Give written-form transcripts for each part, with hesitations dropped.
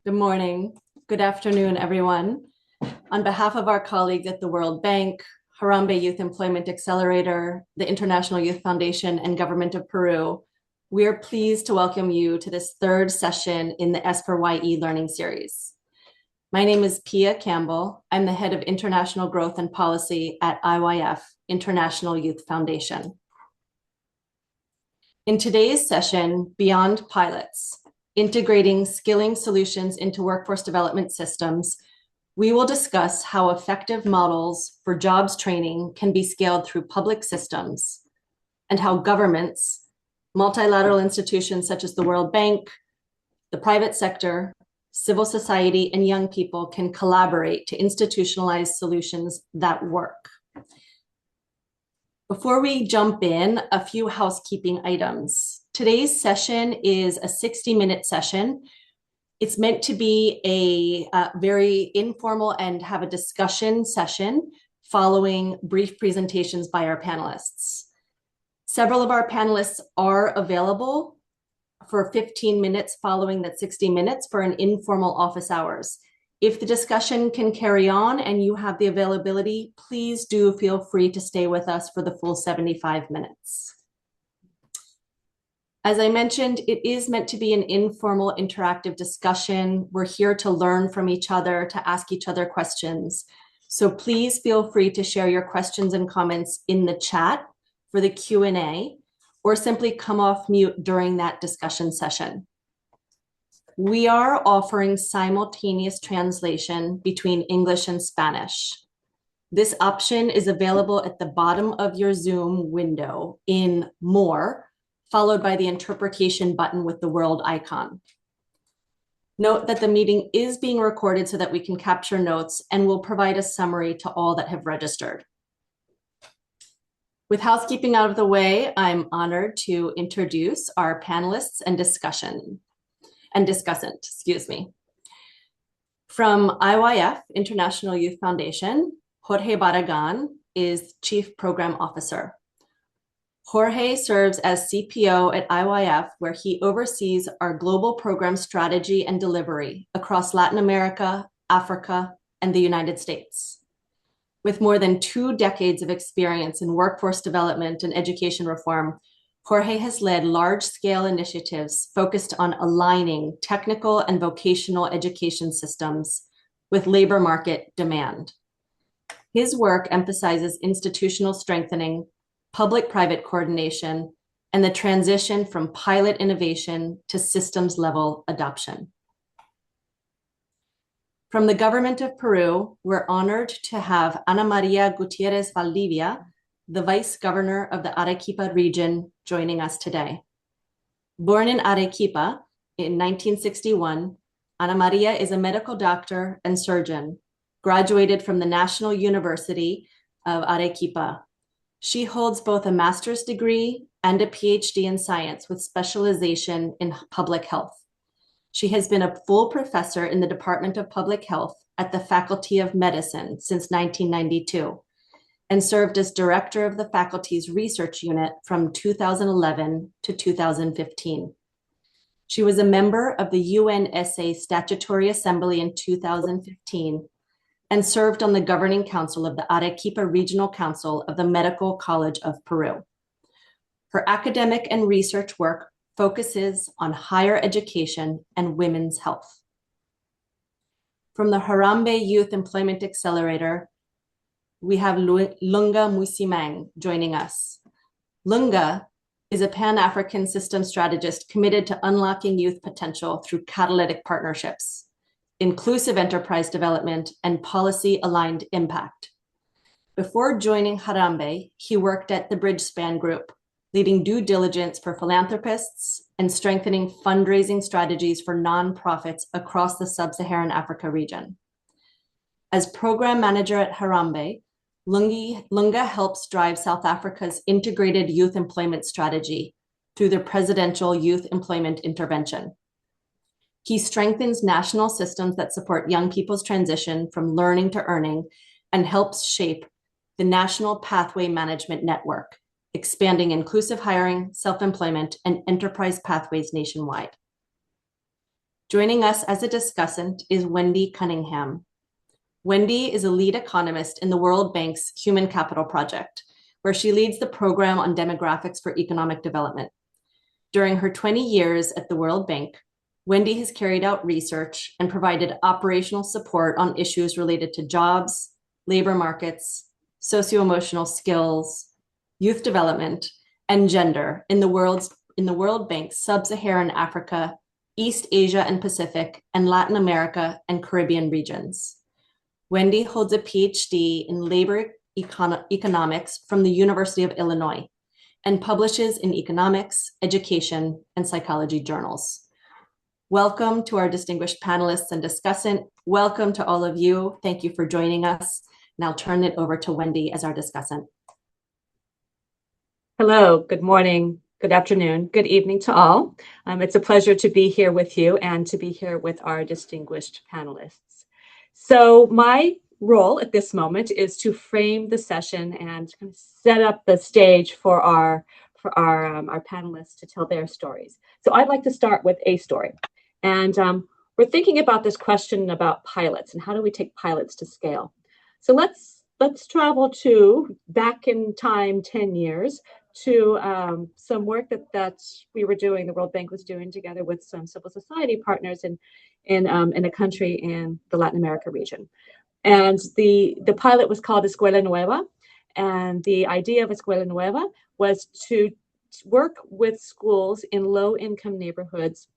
Good morning. Good afternoon, everyone. On behalf of our colleagues at the World Bank, Harambee Youth Employment Accelerator, the International Youth Foundation, and Government of Peru, we are pleased to welcome you to this third session in the S4YE Learning Series. My name is Pia Campbell. I'm the head of International Growth and Policy at IYF, International Youth Foundation. In today's session, Beyond Pilots, Integrating Skilling Solutions into Workforce Development Systems, we will discuss how effective models for jobs training can be scaled through public systems and how governments, multilateral institutions such as the World Bank, the private sector, civil society, and young people can collaborate to institutionalize solutions that work. Before we jump in, a few housekeeping items. Today's session is a 60-minute session. It's meant to be a very informal and have a discussion session following brief presentations by our panelists. Several of our panelists are available for 15 minutes following that 60 minutes for an informal office hours. If the discussion can carry on and you have the availability, please do feel free to stay with us for the full 75 minutes. As I mentioned, it is meant to be an informal, interactive discussion. We're here to learn from each other, to ask each other questions. So please feel free to share your questions and comments in the chat for the Q&A, or simply come off mute during that discussion session. We are offering simultaneous translation between English and Spanish. This option is available at the bottom of your Zoom window in More, followed by the interpretation button with the world icon. Note that the meeting is being recorded so that we can capture notes and will provide a summary to all that have registered. With housekeeping out of the way, I'm honored to introduce our panelists and discussant, excuse me. From IYF, International Youth Foundation, Jorge Barragan is Chief Program Officer. Jorge serves as CPO at IYF, where he oversees our global program strategy and delivery across Latin America, Africa, and the United States. With more than 2 decades of experience in workforce development and education reform, Jorge has led large-scale initiatives focused on aligning technical and vocational education systems with labor market demand. His work emphasizes institutional strengthening, public-private coordination, and the transition from pilot innovation to systems-level adoption. From the government of Peru, we're honored to have Ana Maria Gutierrez Valdivia, the Vice Governor of the Arequipa region, joining us today. Born in Arequipa in 1961, Ana Maria is a medical doctor and surgeon, graduated from the National University of Arequipa. She holds both a master's degree and a PhD in science with specialization in public health. She has been a full professor in the Department of Public Health at the Faculty of Medicine since 1992 and served as director of the faculty's research unit from 2011 to 2015. She was a member of the UNSA Statutory Assembly in 2015 and served on the governing council of the Arequipa Regional Council of the Medical College of Peru. Her academic and research work focuses on higher education and women's health. From the Harambee Youth Employment Accelerator, we have Lunga Musimang joining us. Lunga is a Pan-African system strategist committed to unlocking youth potential through catalytic partnerships, inclusive enterprise development, and policy-aligned impact. Before joining Harambee, he worked at the Bridgespan Group, leading due diligence for philanthropists and strengthening fundraising strategies for nonprofits across the sub-Saharan Africa region. As program manager at Harambee, Lunga helps drive South Africa's integrated youth employment strategy through the Presidential Youth Employment Intervention. He strengthens national systems that support young people's transition from learning to earning and helps shape the National Pathway Management Network, expanding inclusive hiring, self-employment, and enterprise pathways nationwide. Joining us as a discussant is Wendy Cunningham. Wendy is a lead economist in the World Bank's Human Capital Project, where she leads the program on demographics for economic development. During her 20 years at the World Bank, Wendy has carried out research and provided operational support on issues related to jobs, labor markets, socio-emotional skills, youth development, and gender in the World Bank's Sub-Saharan Africa, East Asia and Pacific, and Latin America and Caribbean regions. Wendy holds a PhD in labor economics from the University of Illinois and publishes in economics, education, and psychology journals. Welcome to our distinguished panelists and discussant. Welcome to all of you. Thank you for joining us. And I'll turn it over to Wendy as our discussant. Hello, good morning, good afternoon, good evening to all. It's a pleasure to be here with you and to be here with our distinguished panelists. So my role at this moment is to frame the session and kind of set up the stage for our panelists to tell their stories. So I'd like to start with a story. And we're thinking about this question about pilots and how do we take pilots to scale. So let's travel to back in time 10 years to some work that we were doing, the World Bank was doing together with some civil society partners in a country in the Latin America region. And the pilot was called Escuela Nueva. And the idea of Escuela Nueva was to work with schools in low-income neighborhoods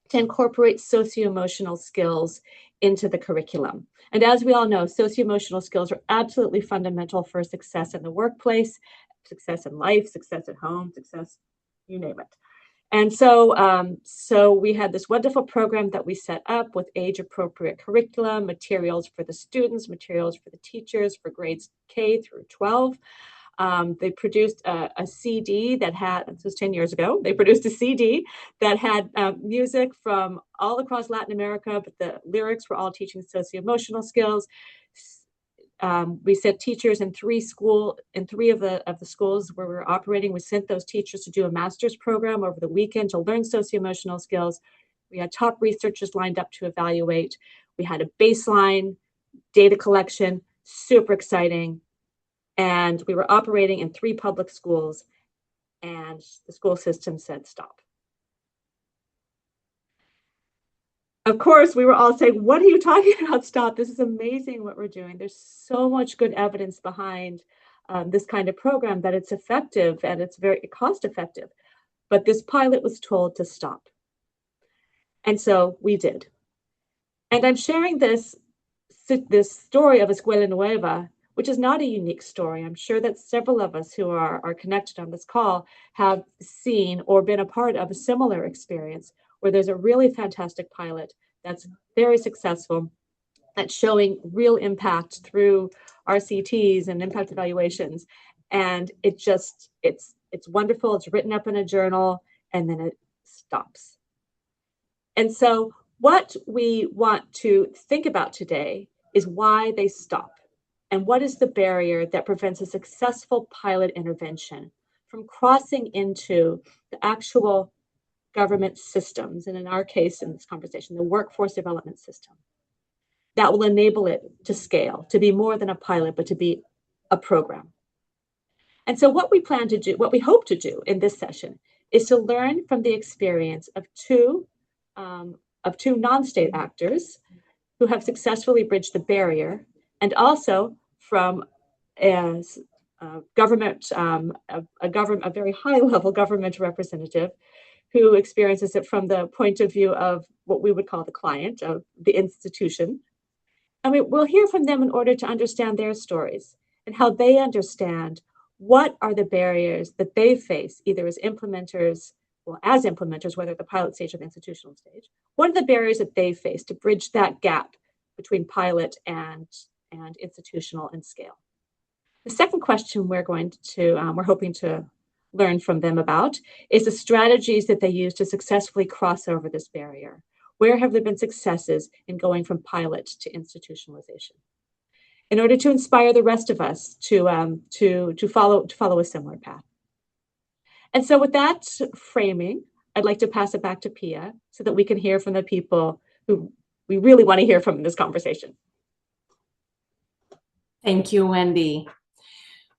to incorporate socio-emotional skills into the curriculum. And as we all know, socio-emotional skills are absolutely fundamental for success in the workplace, success in life, success at home, success, you name it. And so we had this wonderful program that we set up with age-appropriate curriculum, materials for the students, materials for the teachers for grades K through 12. They produced a CD that had, this was 10 years ago, they produced a CD that had music from all across Latin America, but the lyrics were all teaching socio-emotional skills. We sent teachers in three of the schools where we were operating. We sent those teachers to do a master's program over the weekend to learn socio-emotional skills. We had top researchers lined up to evaluate. We had a baseline data collection, super exciting. And we were operating in 3 public schools, and the school system said stop. Of course, we were all saying, what are you talking about? Stop. This is amazing what we're doing. There's so much good evidence behind this kind of program that it's effective and it's very cost effective. But this pilot was told to stop. And so we did. And I'm sharing this story of Escuela Nueva, which is not a unique story. I'm sure that several of us who are connected on this call have seen or been a part of a similar experience where there's a really fantastic pilot that's very successful, that's showing real impact through RCTs and impact evaluations. And it's wonderful. It's written up in a journal, and then it stops. And so what we want to think about today is why they stop. And what is the barrier that prevents a successful pilot intervention from crossing into the actual government systems, and in our case, in this conversation, the workforce development system, that will enable it to scale, to be more than a pilot, but to be a program. And so what we plan to do, what we hope to do in this session, is to learn from the experience of two non-state actors who have successfully bridged the barrier, and also from a very high-level government representative who experiences it from the point of view of what we would call the client, of the institution. And we'll hear from them in order to understand their stories and how they understand what are the barriers that they face, either as implementers, whether at the pilot stage or the institutional stage. What are the barriers that they face to bridge that gap between pilot and institutional and scale? The second question we're hoping to learn from them about is the strategies that they use to successfully cross over this barrier. Where have there been successes in going from pilot to institutionalization? In order to inspire the rest of us to follow a similar path. And so with that framing, I'd like to pass it back to Pia so that we can hear from the people who we really want to hear from in this conversation. Thank you, Wendy.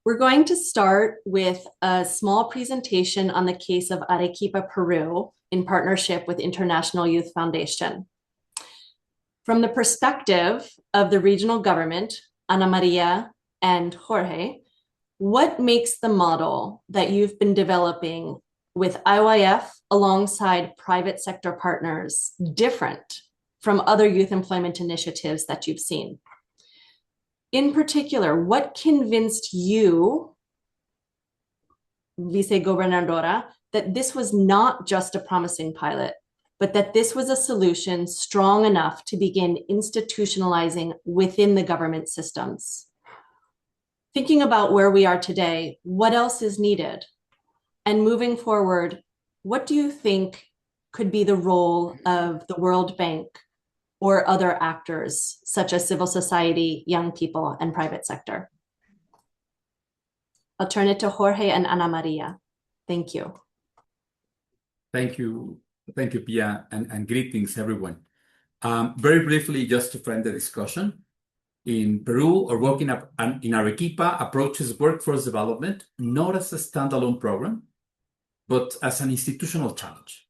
We're going to start with a small presentation on the case of Arequipa, Peru, in partnership with International Youth Foundation. From the perspective of the regional government, Ana Maria and Jorge, what makes the model that you've been developing with IYF alongside private sector partners different from other youth employment initiatives that you've seen? In particular, what convinced you, Vice-Gobernadora, that this was not just a promising pilot, but that this was a solution strong enough to begin institutionalizing within the government systems? Thinking about where we are today, what else is needed? And moving forward, what do you think could be the role of the World Bank or other actors such as civil society, young people, and private sector? I'll turn it to Jorge and Ana Maria. Thank you. Thank you. Thank you, Pia, and greetings, everyone. Very briefly, just to frame the discussion, in Peru, or working in Arequipa approaches workforce development not as a standalone program, but as an institutional challenge.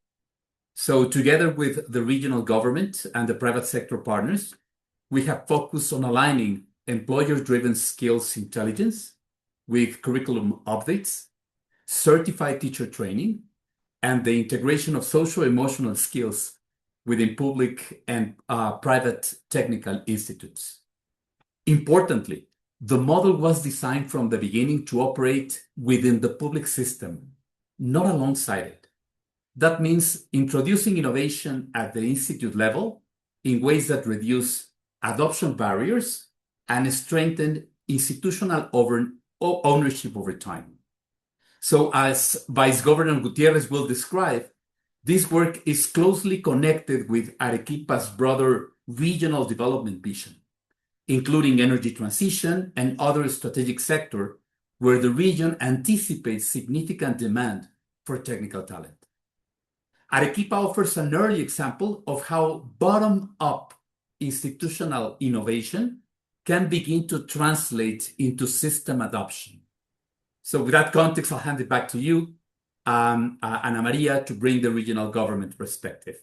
So together with the regional government and the private sector partners, we have focused on aligning employer-driven skills intelligence with curriculum updates, certified teacher training, and the integration of social-emotional skills within public and private technical institutes. Importantly, the model was designed from the beginning to operate within the public system, not alongside it. That means introducing innovation at the institute level in ways that reduce adoption barriers and strengthen institutional ownership over time. So as Vice Governor Gutierrez will describe, this work is closely connected with Arequipa's broader regional development vision, including energy transition and other strategic sectors where the region anticipates significant demand for technical talent. Arequipa offers an early example of how bottom-up institutional innovation can begin to translate into system adoption. So with that context, I'll hand it back to you, Ana Maria, to bring the regional government perspective.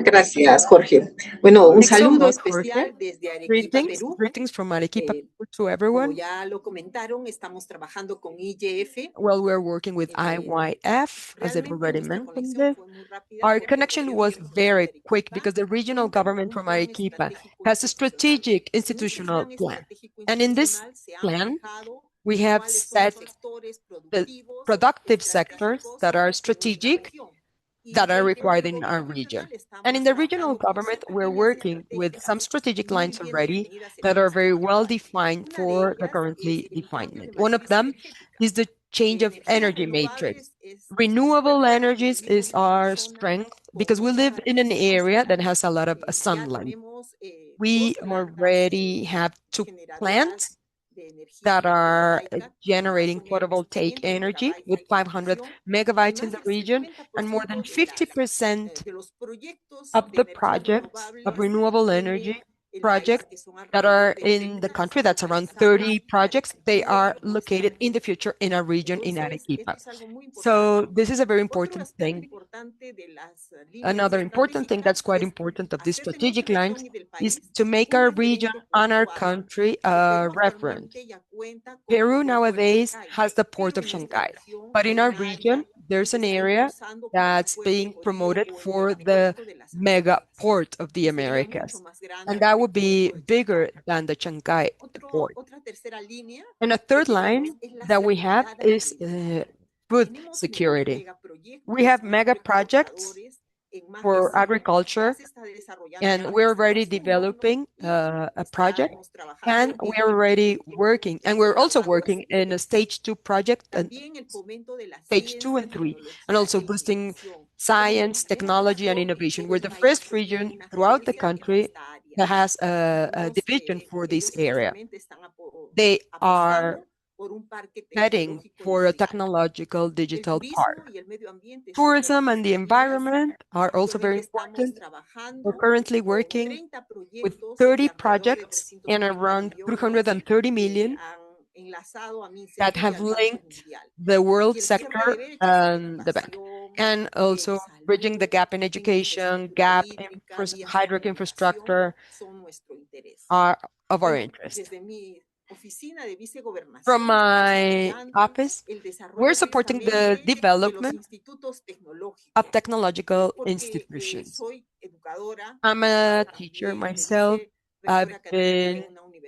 Gracias, Jorge. Bueno, un Thanks so saludo much, especial Jorge. desde Arequipa, Perú. Greetings from Arequipa to Como everyone. ya lo comentaron, estamos trabajando con IYF. Well, we're working with IYF, as they've already mentioned it. Our connection was very quick because the regional government from Arequipa has a strategic institutional plan. And in this plan, we have set the productive sectors that are strategic, that are required in our region. And in the regional government, we're working with some strategic lines already that are very well defined for the currently defined. One of them is the change of energy matrix. Renewable energies is our strength because we live in an area that has a lot of sunlight. We already have 2 plants that are generating photovoltaic energy with 500 megabytes in the region, and more than 50% of the projects of renewable energy projects that are in the country, that's around 30 projects, they are located in the future in our region in Arequipa. So this is a very important thing. Another important thing that's quite important of these strategic lines is to make our region and our country a reference. Peru nowadays has the port of Shanghai, but in our region, there's an area that's being promoted for the mega port of the Americas, and that would be bigger than the Shanghai port. And a third line that we have is food security. We have mega projects for agriculture, and we're already developing a project, and we're already working, and we're also working in a stage 2 project, and stage 2 and 3, and also boosting science, technology, and innovation. We're the first region throughout the country that has a division for this area. They are heading for a technological digital park. Tourism and the environment are also very important. We're currently working with 30 projects and around 330 million that have linked the world sector and the bank, and also bridging the gap in education, hydric infrastructure are of our interest. From my office, we're supporting the development of technological institutions. I'm a teacher myself. I've been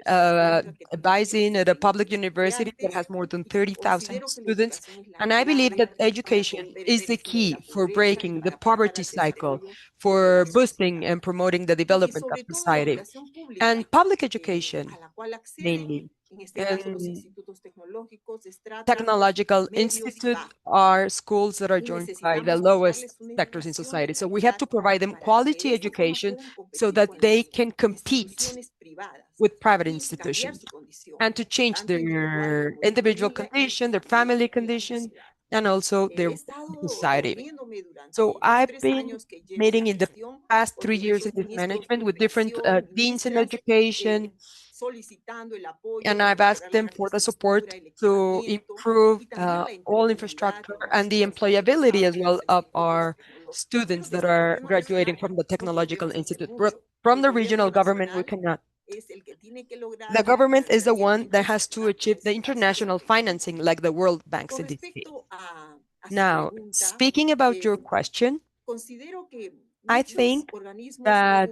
advising at a public university that has more than 30,000 students, and I believe that education is the key for breaking the poverty cycle, for boosting and promoting the development of society. And public education, mainly. And technological institutes are schools that are joined by the lowest sectors in society. So we have to provide them quality education so that they can compete with private institutions and to change their individual condition, their family condition, and also their society. So I've been meeting in the past 3 years in this management with different deans in education, and I've asked them for the support to improve all infrastructure and the employability as well of our students that are graduating from the Technological Institute. From the regional government, we cannot. The government is the one that has to achieve the international financing like the World Banks in this case. Now, speaking about your question, I think that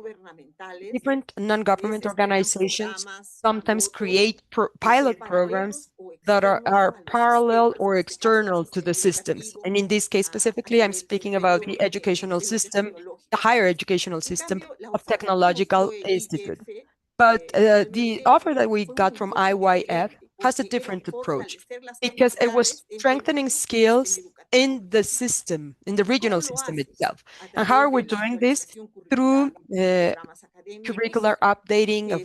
different non-government organizations sometimes create pilot programs that are parallel or external to the systems. And in this case specifically, I'm speaking about the educational system, the higher educational system of Technological Institute. But the offer that we got from IYF has a different approach because it was strengthening skills in the system, in the regional system itself. And how are we doing this? Through curricular updating of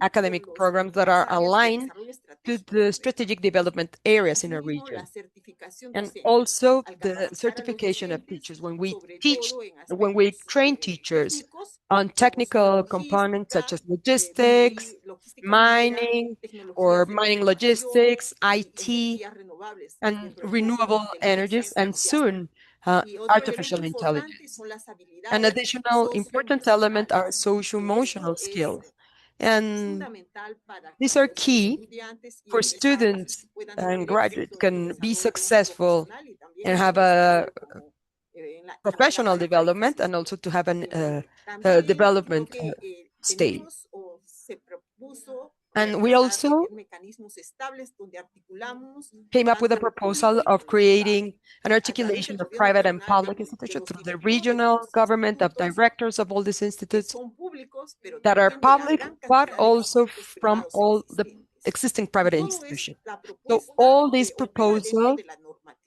academic programs that are aligned to the strategic development areas in a region. And also the certification of teachers. When we train teachers on technical components such as logistics, mining, or mining logistics, IT, and renewable energies, and soon artificial intelligence. An additional important element are social-emotional skills. And these are key for students and graduates can be successful and have a professional development and also to have a development state. And we also came up with a proposal of creating an articulation of private and public institutions through the regional government of directors of all these institutes that are public, but also from all the existing private institutions. So all this proposal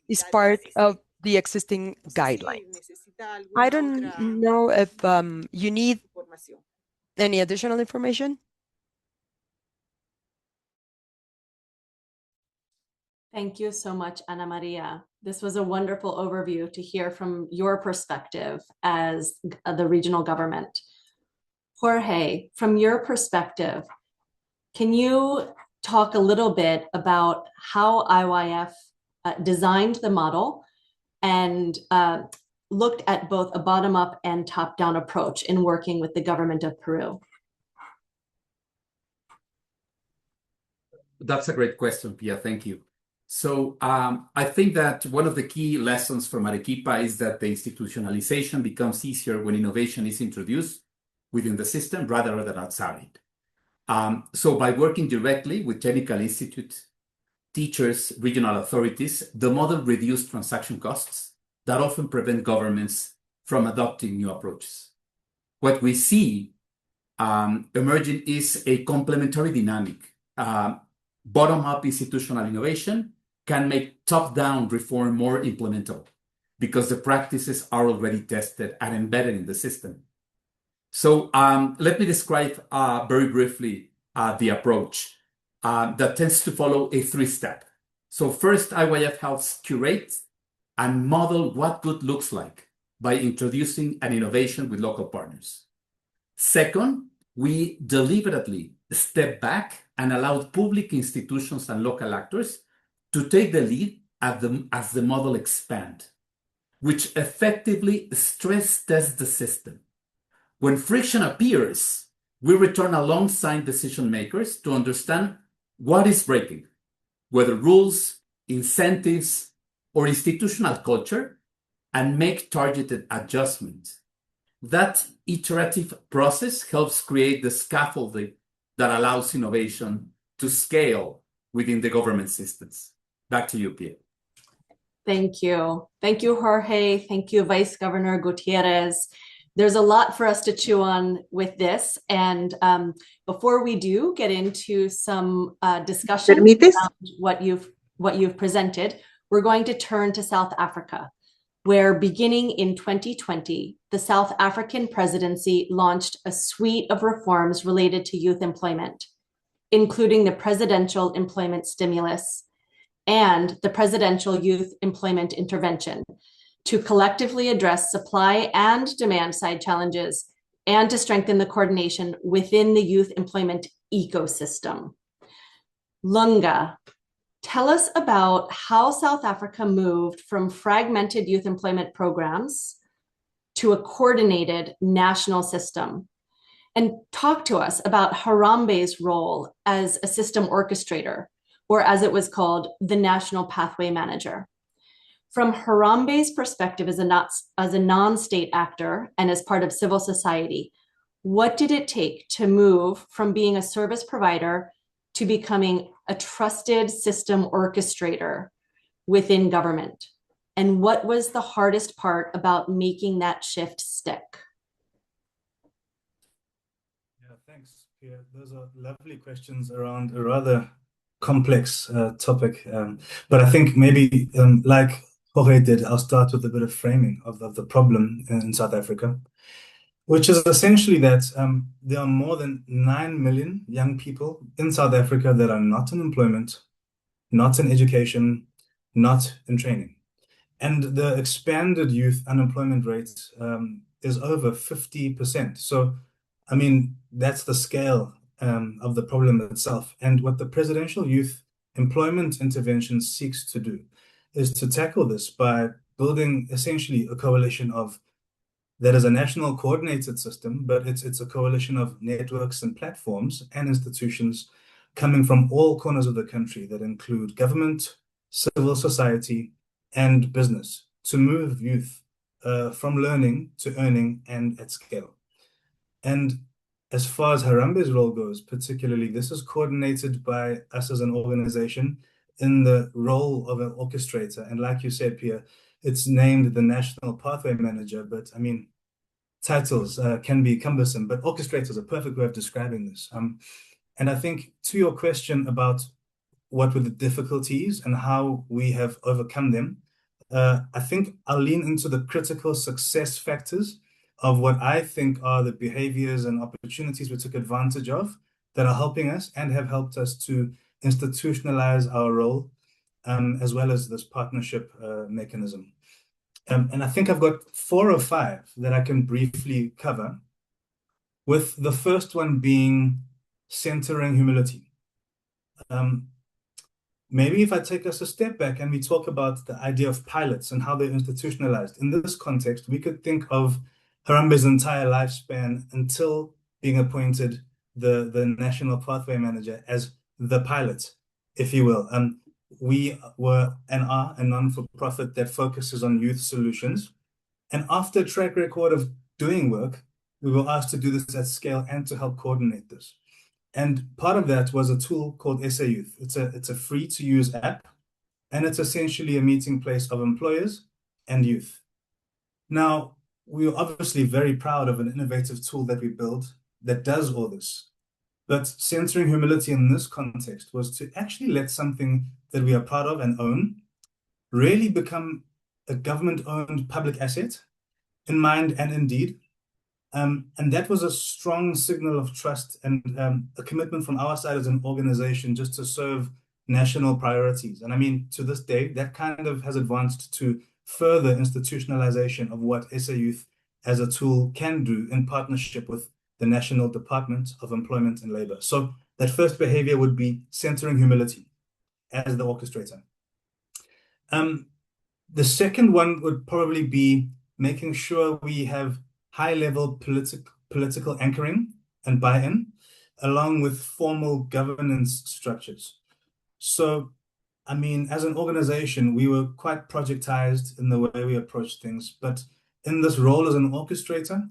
is part of the existing guidelines. I don't know if you need any additional information. Thank you so much, Ana Maria. This was a wonderful overview to hear from your perspective as the regional government. Jorge, from your perspective, can you talk a little bit about how IYF designed the model and looked at both a bottom-up and top-down approach in working with the government of Peru? That's a great question, Pia. Thank you. So I think that one of the key lessons from Arequipa is that the institutionalization becomes easier when innovation is introduced within the system rather than outside. So by working directly with technical institutes, teachers, regional authorities, the model reduced transaction costs that often prevent governments from adopting new approaches. What we see emerging is a complementary dynamic. Bottom-up institutional innovation can make top-down reform more implementable because the practices are already tested and embedded in the system. So let me describe very briefly the approach. that tends to follow a three-step. So first, IYF helps curate and model what good looks like by introducing an innovation with local partners. Second, we deliberately step back and allow public institutions and local actors to take the lead as the model expands, which effectively stress tests the system. When friction appears, we return alongside decision makers to understand what is breaking, whether rules, incentives, or institutional culture, and make targeted adjustments. That iterative process helps create the scaffolding that allows innovation to scale within the government systems. Back to you, Pia. Thank you. Thank you, Jorge. Thank you, Vice Governor Gutierrez. There's a lot for us to chew on with this. And before we do get into some discussion about what you've presented, we're going to turn to South Africa, where beginning in 2020, the South African presidency launched a suite of reforms related to youth employment, including the Presidential Employment Stimulus and the Presidential Youth Employment Intervention, to collectively address supply and demand side challenges and to strengthen the coordination within the youth employment ecosystem. Lunga, tell us about how South Africa moved from fragmented youth employment programs to a coordinated national system. And talk to us about Harambe's role as a system orchestrator, or as it was called, the National Pathway Manager. From Harambe's perspective as a non-state actor and as part of civil society, what did it take to move from being a service provider to becoming a trusted system orchestrator within government? And what was the hardest part about making that shift stick? Yeah, thanks, Pia. Those are lovely questions around a rather complex topic. But I think maybe like Jorge did, I'll start with a bit of framing of the problem in South Africa, which is essentially that there are more than 9 million young people in South Africa that are not in employment, not in education, not in training. And the expanded youth unemployment rate is over 50%. So, I mean, that's the scale of the problem itself. And what the Presidential Youth Employment Intervention seeks to do is to tackle this by building essentially a coalition of that is a national coordinated system, but it's a coalition of networks and platforms and institutions coming from all corners of the country that include government, civil society, and business to move youth from learning to earning and at scale. And as far as Harambe's role goes, particularly, this is coordinated by us as an organization in the role of an orchestrator. And like you said, Pia, it's named the National Pathway Manager, but I mean, titles can be cumbersome, but orchestrator is a perfect way of describing this. And I think to your question about what were the difficulties and how we have overcome them, I think I'll lean into the critical success factors of what I think are the behaviors and opportunities we took advantage of that are helping us and have helped us to institutionalize our role, as well as this partnership mechanism. And I think I've got 4 or 5 that I can briefly cover, with the first one being centering humility. Maybe if I take us a step back and we talk about the idea of pilots and how they're institutionalized. In this context, we could think of Harambe's entire lifespan until being appointed the National Pathway Manager as the pilot, if you will. We were and are a non-for-profit that focuses on youth solutions. And after a track record of doing work, we were asked to do this at scale and to help coordinate this. And part of that was a tool called SA Youth. It's a free-to-use app, and it's essentially a meeting place of employers and youth. Now, we are obviously very proud of an innovative tool that we built that does all this. But centering humility in this context was to actually let something that we are proud of and own really become a government-owned public asset in mind and in deed, And that was a strong signal of trust and a commitment from our side as an organization just to serve national priorities. And I mean, to this day, that kind of has advanced to further institutionalization of what SA Youth as a tool can do in partnership with the National Department of Employment and Labor. So that first behavior would be centering humility as the orchestrator. The second one would probably be making sure we have high-level political anchoring and buy-in, along with formal governance structures. So, I mean, as an organization, we were quite projectized in the way we approached things, but in this role as an orchestrator,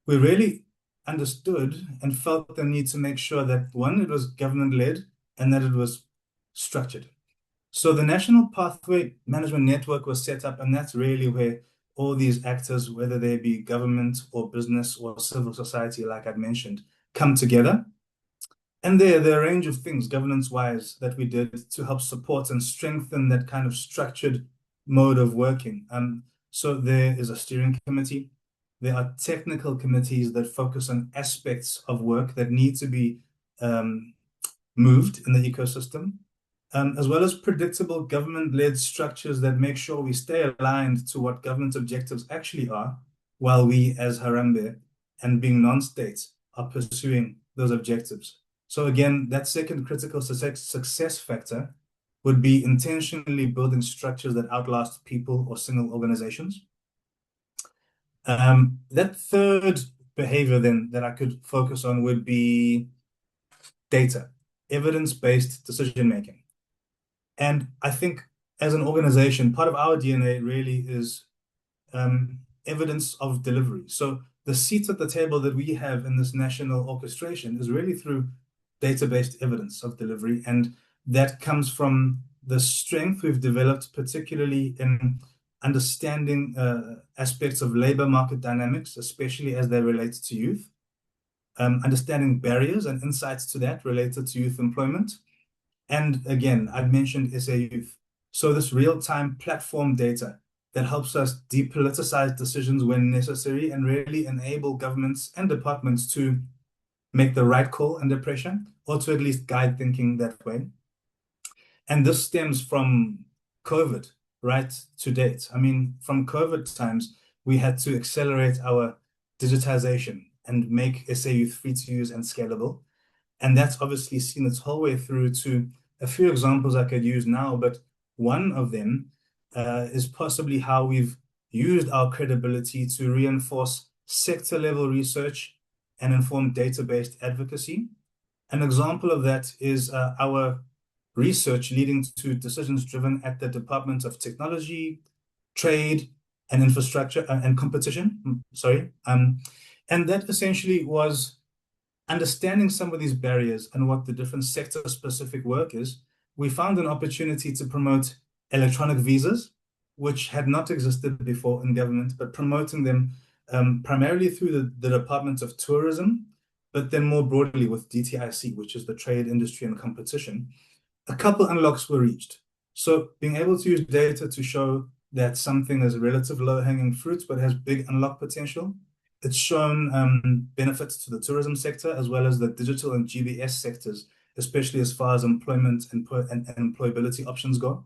we really understood and felt the need to make sure that, one, it was government-led and that it was structured. So the National Pathway Management Network was set up, and that's really where all these actors, whether they be government or business or civil society, like I'd mentioned, come together. And there are a range of things governance-wise that we did to help support and strengthen that kind of structured mode of working. So there is a steering committee. There are technical committees that focus on aspects of work that need to be moved in the ecosystem. As well as predictable government-led structures that make sure we stay aligned to what government objectives actually are, while we as Harambee and being non-states are pursuing those objectives. So again, that second critical success factor would be intentionally building structures that outlast people or single organizations. That third behavior then that I could focus on would be data, evidence-based decision-making. And I think as an organization, part of our DNA really is evidence of delivery. So the seats at the table that we have in this national orchestration is really through data-based evidence of delivery. And that comes from the strength we've developed, particularly in understanding aspects of labor market dynamics, especially as they relate to youth, understanding barriers and insights to that related to youth employment. And again, I've mentioned SA Youth. So this real-time platform data that helps us depoliticize decisions when necessary and really enable governments and departments to make the right call under pressure, or to at least guide thinking that way. And this stems from COVID, right, to date. I mean, from COVID times, we had to accelerate our digitization and make SA Youth free to use and scalable. And that's obviously seen its whole way through to a few examples I could use now, but one of them is possibly how we've used our credibility to reinforce sector-level research and inform data-based advocacy. An example of that is our research leading to decisions driven at the Department of Technology, Trade, and Infrastructure and Competition, and that essentially was understanding some of these barriers and what the different sector-specific work is. We found an opportunity to promote electronic visas, which had not existed before in government, but promoting them primarily through the Department of Tourism, but then more broadly with DTIC, which is the Trade, Industry, and Competition. A couple unlocks were reached. So being able to use data to show that something is relative low-hanging fruit, but has big unlock potential. It's shown benefits to the tourism sector as well as the digital and GBS sectors, especially as far as employment and employability options go.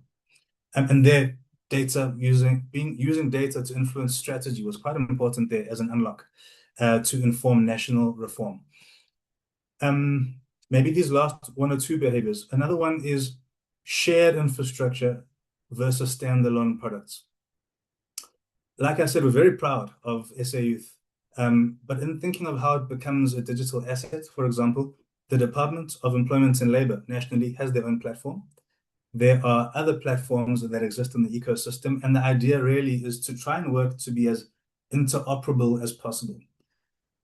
And their data using data to influence strategy was quite important there as an unlock to inform national reform. Maybe these last one or two behaviors. Another one is shared infrastructure versus standalone products. Like I said, we're very proud of SA Youth. But in thinking of how it becomes a digital asset, for example, the Department of Employment and Labor nationally has their own platform. There are other platforms that exist in the ecosystem, and the idea really is to try and work to be as interoperable as possible.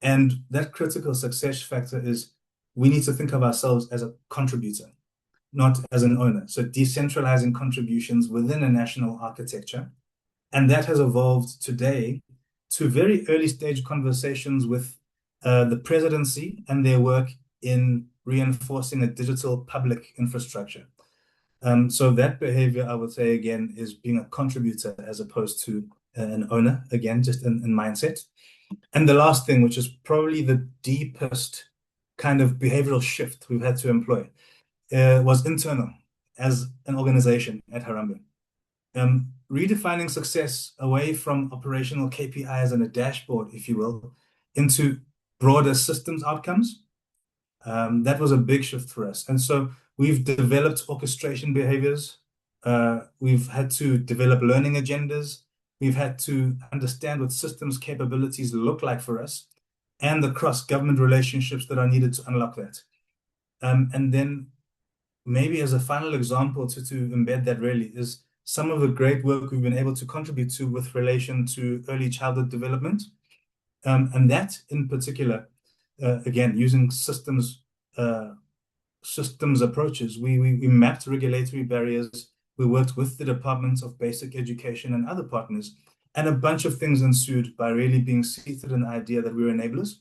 And that critical success factor is we need to think of ourselves as a contributor, not as an owner. So decentralizing contributions within a national architecture. And that has evolved today to very early stage conversations with the presidency and their work in reinforcing a digital public infrastructure. So that behavior, I would say, again, is being a contributor as opposed to an owner, again, just in mindset. And the last thing, which is probably the deepest kind of behavioral shift we've had to employ, was internal as an organization at Harambee. Redefining success away from operational KPIs and a dashboard, if you will, into broader systems outcomes. That was a big shift for us. And so we've developed orchestration behaviors. We've had to develop learning agendas. We've had to understand what systems capabilities look like for us and the cross-government relationships that are needed to unlock that. And then maybe as a final example to embed that really is some of the great work we've been able to contribute to with relation to early childhood development. And that in particular, again, using systems approaches, we mapped regulatory barriers. We worked with the Departments of Basic Education and other partners, and a bunch of things ensued by really being seated in the idea that we're enablers.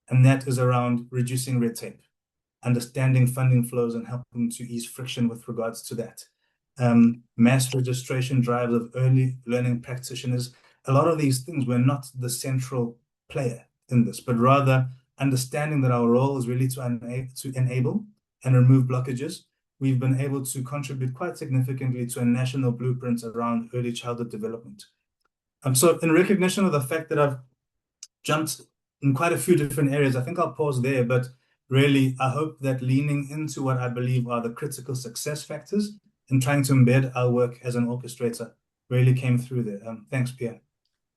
And that is around reducing red tape, understanding funding flows and helping to ease friction with regards to that. Mass registration drives of early learning practitioners. A lot of these things, we're not the central player in this, but rather understanding that our role is really to enable and remove blockages. We've been able to contribute quite significantly to a national blueprint around early childhood development. So in recognition of the fact that I've jumped in quite a few different areas, I think I'll pause there, but really, I hope that leaning into what I believe are the critical success factors and trying to embed our work as an orchestrator really came through there. Thanks, Pierre.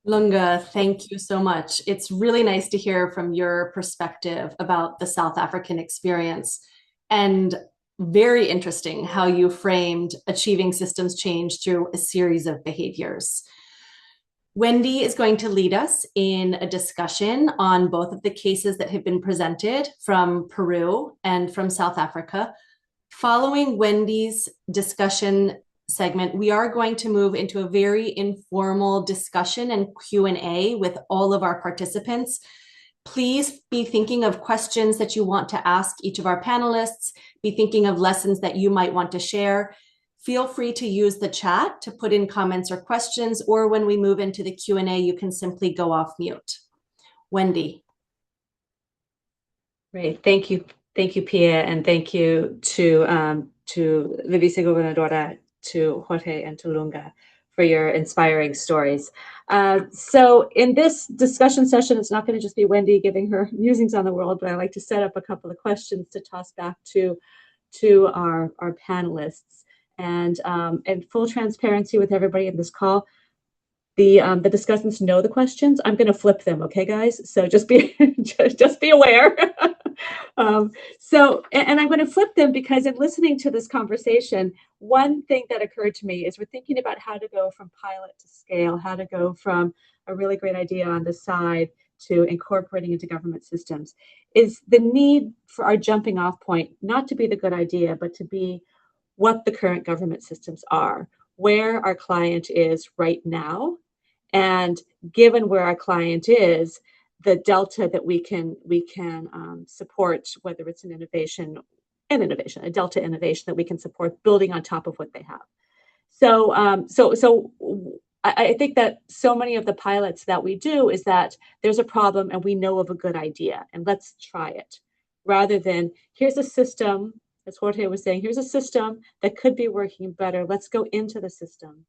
Lunga, thank you so much. It's really nice to hear from your perspective about the South African experience, and very interesting how you framed achieving systems change through a series of behaviors. Wendy is going to lead us in a discussion on both of the cases that have been presented from Peru and from South Africa. Following Wendy's discussion segment, we are going to move into a very informal discussion and Q&A with all of our participants. Please be thinking of questions that you want to ask each of our panelists, be thinking of lessons that you might want to share. Feel free to use the chat to put in comments or questions, or when we move into the Q&A, you can simply go off mute. Wendy. Great, thank you. Thank you, Pia, and thank you to the Vice-Gobernadora, to Jorge and to Lunga for your inspiring stories. So in this discussion session, it's not going to just be Wendy giving her musings on the world, but I like to set up a couple of questions to toss back to our panelists. And in full transparency with everybody in this call, the discussants know the questions. I'm going to flip them, okay, guys? So just be just be aware. And I'm going to flip them because in listening to this conversation, one thing that occurred to me is we're thinking about how to go from pilot to scale, how to go from a really great idea on the side to incorporating into government systems, is the need for our jumping off point not to be the good idea, but to be what the current government systems are, where our client is right now, and given where our client is, the delta that we can support, whether it's an innovation, a delta innovation that we can support building on top of what they have. So I think that so many of the pilots that we do is that there's a problem and we know of a good idea and let's try it, rather than here's a system, as Jorge was saying, here's a system that could be working better. Let's go into the system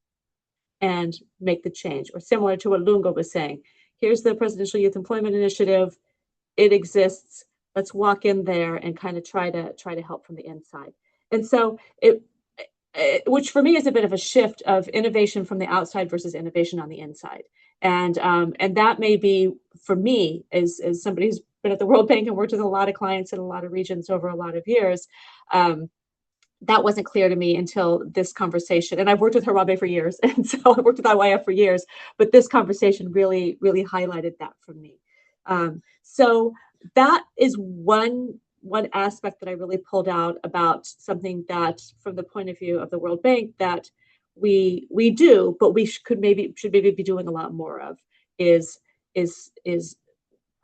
and make the change. Or similar to what Lunga was saying, here's the Presidential Youth Employment Initiative. It exists. Let's walk in there and kind of try to help from the inside. And so which for me is a bit of a shift of innovation from the outside versus innovation on the inside. And that may be, for me, as somebody who's been at the World Bank and worked with a lot of clients in a lot of regions over a lot of years, that wasn't clear to me until this conversation. And I've worked with Harambee for years, and so I worked with IYF for years, but this conversation really, really highlighted that for me. So that is one aspect that I really pulled out about something that, from the point of view of the World Bank, that we do, but we should maybe be doing a lot more of, is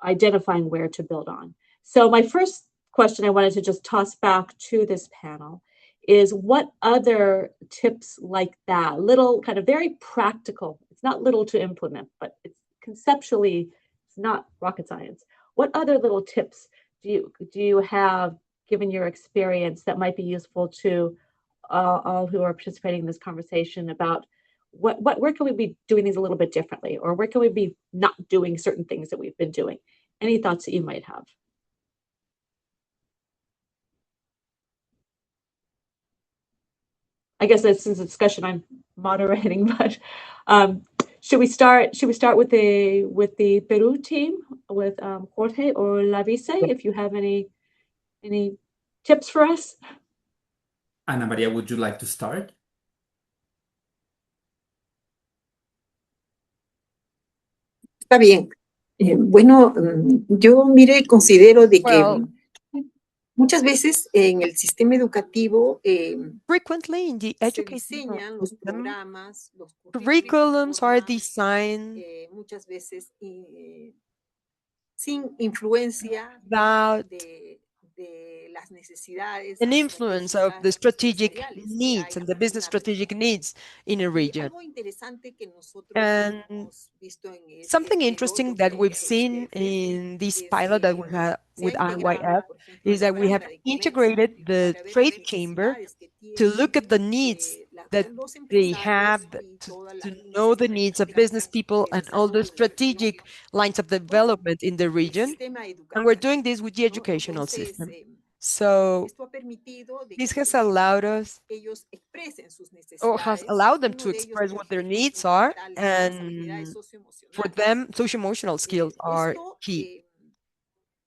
identifying where to build on. So my first question I wanted to just toss back to this panel is, what other tips like that, little kind of very practical, it's not little to implement, but it's conceptually, it's not rocket science. What other little tips do you have, given your experience, that might be useful to all who are participating in this conversation about where can we be doing things a little bit differently, or where can we be not doing certain things that we've been doing? Any thoughts that you might have? I guess since it's a discussion, I'm moderating, but should we start with the Peru team, with Jorge or Lavice, if you have any tips for us? Ana Maria, would you like to start? Está bien. Bueno, yo mire, considero de que Well, muchas veces en el sistema educativo frequently in the se educational diseñan los system, programas, los curriculums are forma, designed muchas veces sin influencia without de las necesidades an influence of the estratégicas y strategic empresariales que needs hay and a the partir business de la strategic región. needs in a Y region. algo interesante que nosotros And hemos visto en something Perú, interesting los that we've seen IGFs, in this es pilot that we que have se ha with integrado, IYF por ejemplo, is la that we have Cámara de Comercio integrated the para ver las trade chamber necesidades que to tienen look at the needs that los they empresarios have, y todas to las líneas know the needs of business estratégicas people de and all the desarrollo de la región strategic lines of con development in the el region. sistema And we're educativo, doing this with the ¿no? educational Entonces, system. So esto ha permitido de this que has allowed us, ellos expresen sus or has necesidades. allowed them Uno to de ellos, express por what their ejemplo, needs are, fundamental, son las habilidades and for socioemocionales. them, social-emotional skills are Esto key.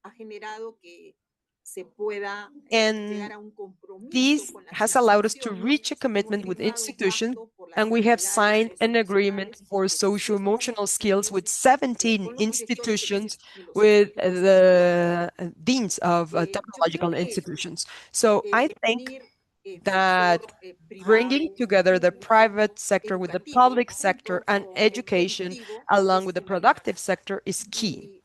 ha generado que se pueda And llegar a un compromiso this con las has allowed us to instituciones. reach a Hemos commitment with firmado un institutions, pacto por las and we have habilidades signed an agreement socioemocionales for con 16 socio-emotional skills with instituciones, 17 con los directores institutions, y los with ejecutivos the deans of yo creo technological que institutions. So I think unir el that sector bringing privado together the private sector with the educativo public sector junto and con el education, productivo along es with the fundamental. productive sector, is key.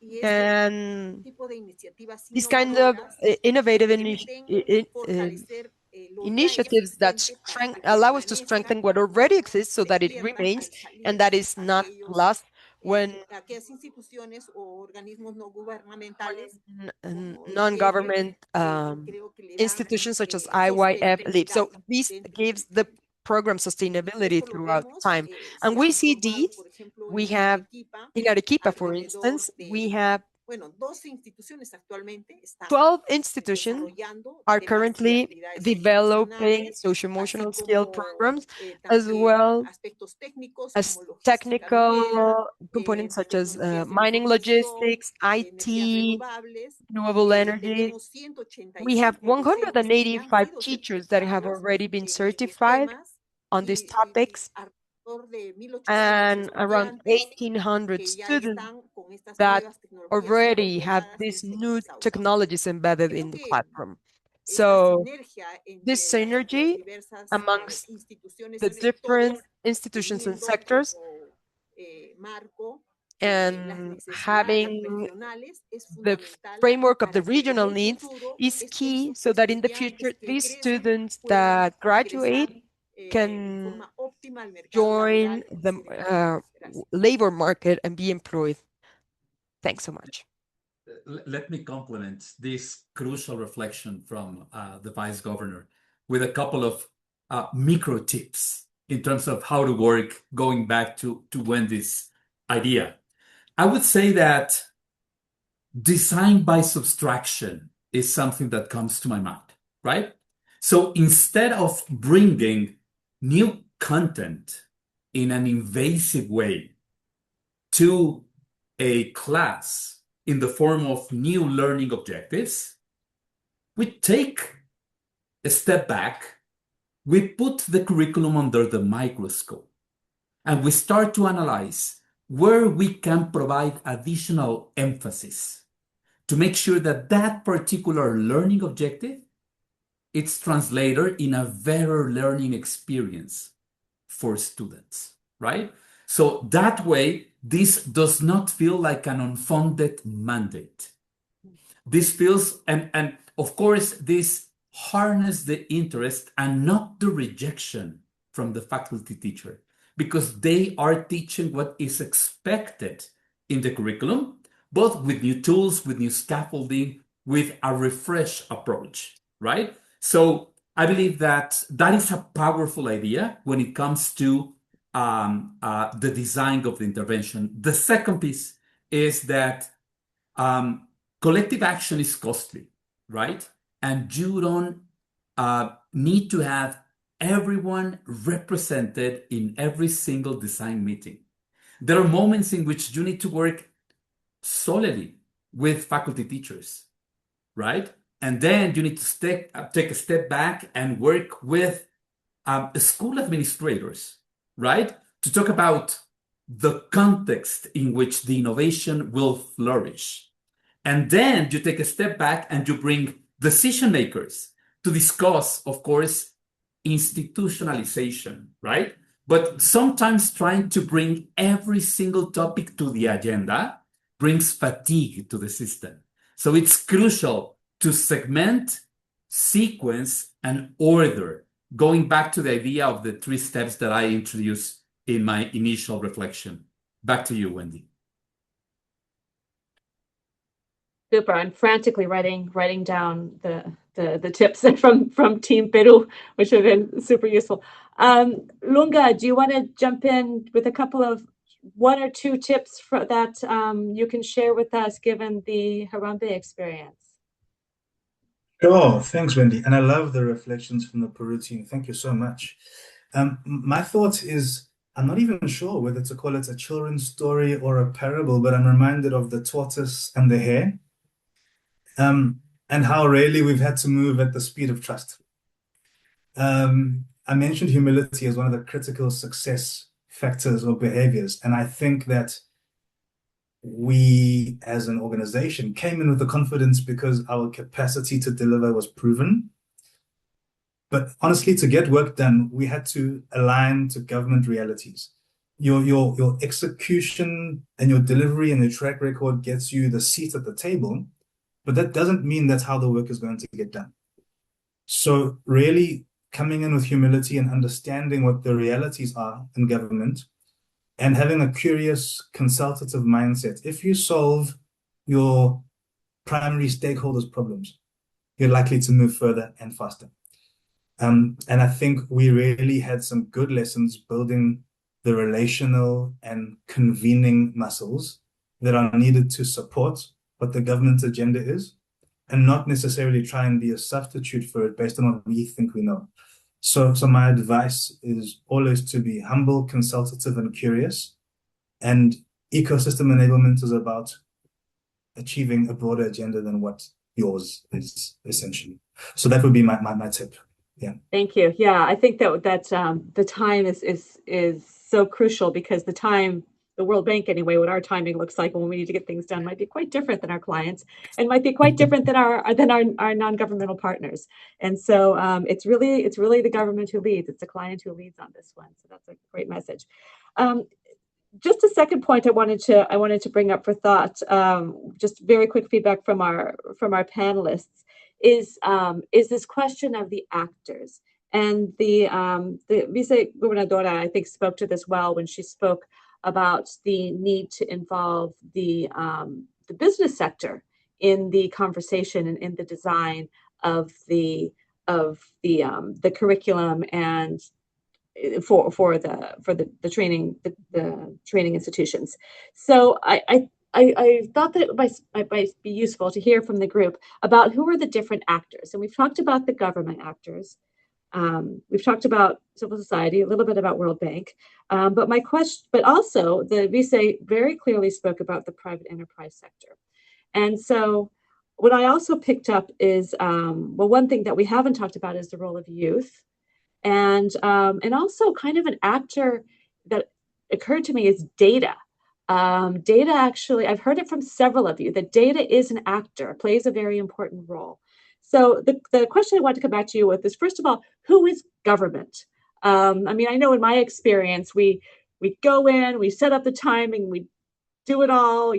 Y este And tipo de iniciativas these kind of innovadoras innovative permiten fortalecer lo ya initiatives that existente para que allow us to permanezca strengthen what y already no exists so se that it pierda remains al salir and that is not lost when aquellas instituciones o organismos no gubernamentales como el non-government creo que le dan institutions such as IYF leave. So sostenibilidad this dentro gives del the program sustainability Esto lo throughout vemos, time. se And we han see formado, these, por ejemplo, we en have in Arequipa, for alrededor instance, we have bueno, 12 instituciones actualmente están 12 institutions desarrollando are temas de currently habilidades developing socioemocionales, socio-emotional así skill como programs, as también well aspectos técnicos as como logística minera, technical components such as tecnologías de la mining información, logistics, energías IT, renovables. renewable energy. Tenemos We have 185 docentes que ya han 185 sido teachers that have certificados already been en estos certified temas on these y topics, alrededor de 1.800 and around estudiantes 1,800 que ya students están con estas that nuevas tecnologías already have incorporadas en these su new aprendizaje. technologies embedded Creo in the que platform. esta So sinergia this entre las synergy diversas amongst instituciones the y different sectores, institutions and teniendo sectors como marco las and necesidades having regionales es the fundamental framework of the para que en regional el needs futuro is key estos so that in the estudiantes future, que these egresen students puedan that ingresar graduate en can forma óptima al mercado join laboral y the ser efectivos. Gracias. labor market and be employed. Thanks so much. Let me complement this crucial reflection from the Vice Governor with a couple of micro tips in terms of how to work, going back to Wendy's idea. I would say that design by subtraction is something that comes to my mind, right? So instead of bringing new content in an invasive way to a class in the form of new learning objectives, we take a step back, we put the curriculum under the microscope, and we start to analyze where we can provide additional emphasis to make sure that that particular learning objective it's translated in a better learning experience for students, right? So that way, this does not feel like an unfunded mandate. This feels, and of course, this harness the interest and not the rejection from the faculty teacher, because they are teaching what is expected in the curriculum, both with new tools, with new scaffolding, with a refresh approach, right? So I believe that that is a powerful idea when it comes to the design of the intervention. The second piece is that collective action is costly, right? And you don't need to have everyone represented in every single design meeting. There are moments in which you need to work solely with faculty teachers, right? And then you need to take a step back and work with school administrators, right? To talk about the context in which the innovation will flourish. And then you take a step back and you bring decision makers to discuss, of course, institutionalization, right? But sometimes trying to bring every single topic to the agenda brings fatigue to the system. So it's crucial to segment, sequence, and order, going back to the idea of the 3 steps that I introduced in my initial reflection. Back to you, Wendy. Super. I'm frantically writing down the tips from Team Peru, which have been super useful. Lunga, do you want to jump in with a couple of 1 or 2 tips that you can share with us, given the Harambee experience? Sure, thanks, Wendy. And I love the reflections from the Peru team. Thank you so much. My thought is, I'm not even sure whether to call it a children's story or a parable, but I'm reminded of the tortoise and the hare. And how rarely we've had to move at the speed of trust. I mentioned humility as one of the critical success factors or behaviors, and I think that we as an organization came in with the confidence because our capacity to deliver was proven. But honestly, to get work done, we had to align to government realities. Your execution and your delivery and your track record gets you the seat at the table, but that doesn't mean that's how the work is going to get done. So really coming in with humility and understanding what the realities are in government and having a curious consultative mindset. If you solve your primary stakeholders' problems, you're likely to move further and faster. And I think we really had some good lessons building the relational and convening muscles that are needed to support what the government agenda is, and not necessarily try and be a substitute for it based on what we think we know. So my advice is always to be humble, consultative, and curious. And ecosystem enablement is about achieving a broader agenda than what yours is, essentially. So that would be my tip. Yeah. Thank you. Yeah, I think that the time is so crucial, because the time, the World Bank anyway, what our timing looks like when we need to get things done might be quite different than our clients, and might be quite different than our non-governmental partners. And so it's really the government who leads. It's the client who leads on this one. So that's a great message. Just a second point I wanted to bring up for thought. Just very quick feedback from our panelists is this question of the actors. And the Vice Gobernadora, I think, spoke to this well when she spoke about the need to involve the business sector in the conversation and in the design of the curriculum and for the training institutions. So I thought that it might be useful to hear from the group about who are the different actors. And we've talked about the government actors. We've talked about civil society, a little bit about World Bank, but also the Vice very clearly spoke about the private enterprise sector. And so what I also picked up is, one thing that we haven't talked about is the role of youth, and also kind of an actor that occurred to me is data. Data, actually, I've heard it from several of you, that data is an actor, plays a very important role. So the question I want to come back to you with is, first of all, who is government? I mean, I know in my experience, we go in, we set up the timing, we do it all,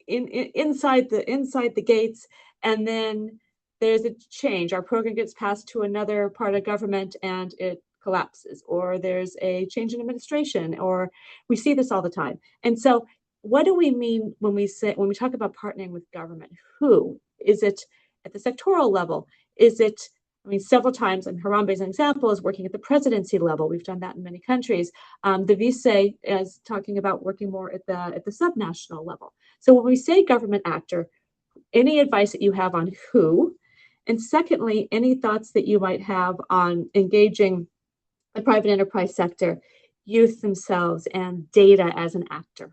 inside the gates, and then there's a change. Our program gets passed to another part of government and it collapses, or there's a change in administration, or we see this all the time. And so what do we mean when we talk about partnering with government? Who? Is it at the sectoral level? Is it, I mean, several times, and Harambe is an example, is working at the presidency level. We've done that in many countries. The vice is talking about working more at the subnational level. So when we say government actor, any advice that you have on who? And secondly, any thoughts that you might have on engaging the private enterprise sector, youth themselves, and data as an actor?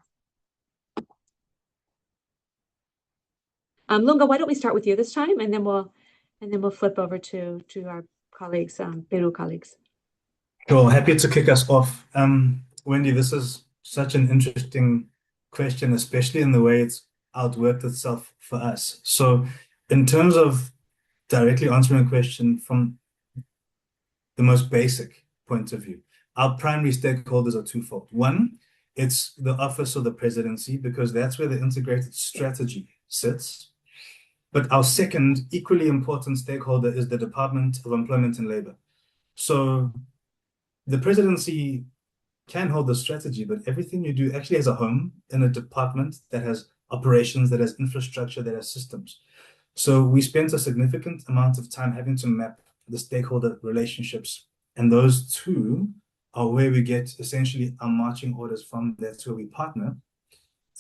Lunga, why don't we start with you this time, and then we'll flip over to our colleagues, Peru colleagues. Sure, happy to kick us off. Wendy, this is such an interesting question, especially in the way it's outworked itself for us. So in terms of directly answering a question from the most basic point of view, our primary stakeholders are twofold. One, it's the office of the presidency, because that's where the integrated strategy sits. But our second equally important stakeholder is the Department of Employment and Labor. So the presidency can hold the strategy, but everything you do actually has a home in a department that has operations, that has infrastructure, that has systems. So we spent a significant amount of time having to map the stakeholder relationships, and those two are where we get essentially our marching orders from. That's where we partner.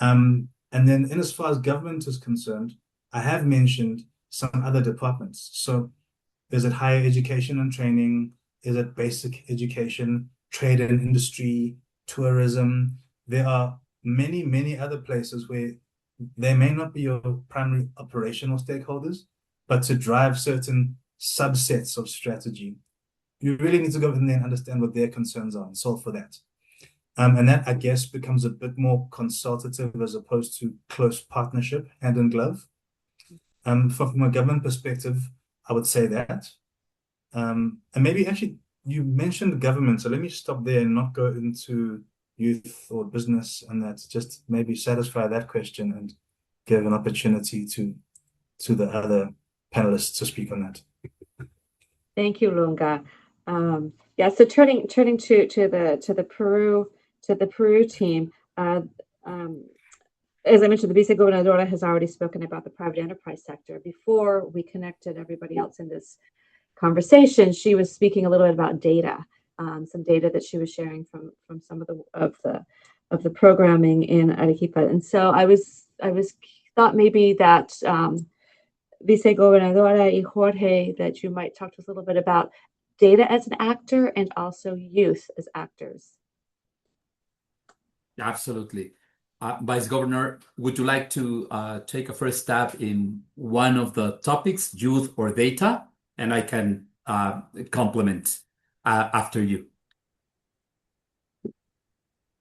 And then in as far as government is concerned, I have mentioned some other departments. So is it higher education and training? Is it basic education, trade and industry, tourism? There are many, many other places where they may not be your primary operational stakeholders, but to drive certain subsets of strategy, you really need to go in there and understand what their concerns are and solve for that. And that, I guess, becomes a bit more consultative as opposed to close partnership, hand in glove. From a government perspective, I would say that. And maybe actually you mentioned government, so let me stop there and not go into youth or business, and that just maybe satisfy that question and give an opportunity to the other panelists to speak on that. Thank you, Lunga. Yeah, so turning to the Peru team, as I mentioned, the vice-gobernadora has already spoken about the private enterprise sector. Before we connected everybody else in this conversation, she was speaking a little bit about data, some data that she was sharing from some of the programming in Arequipa. And so I thought maybe that Vice-Gobernadora y Jorge, that you might talk to us a little bit about data as an actor and also youth as actors. Absolutely. Vice Governor, would you like to take a first stab in one of the topics, youth or data? And I can complement after you.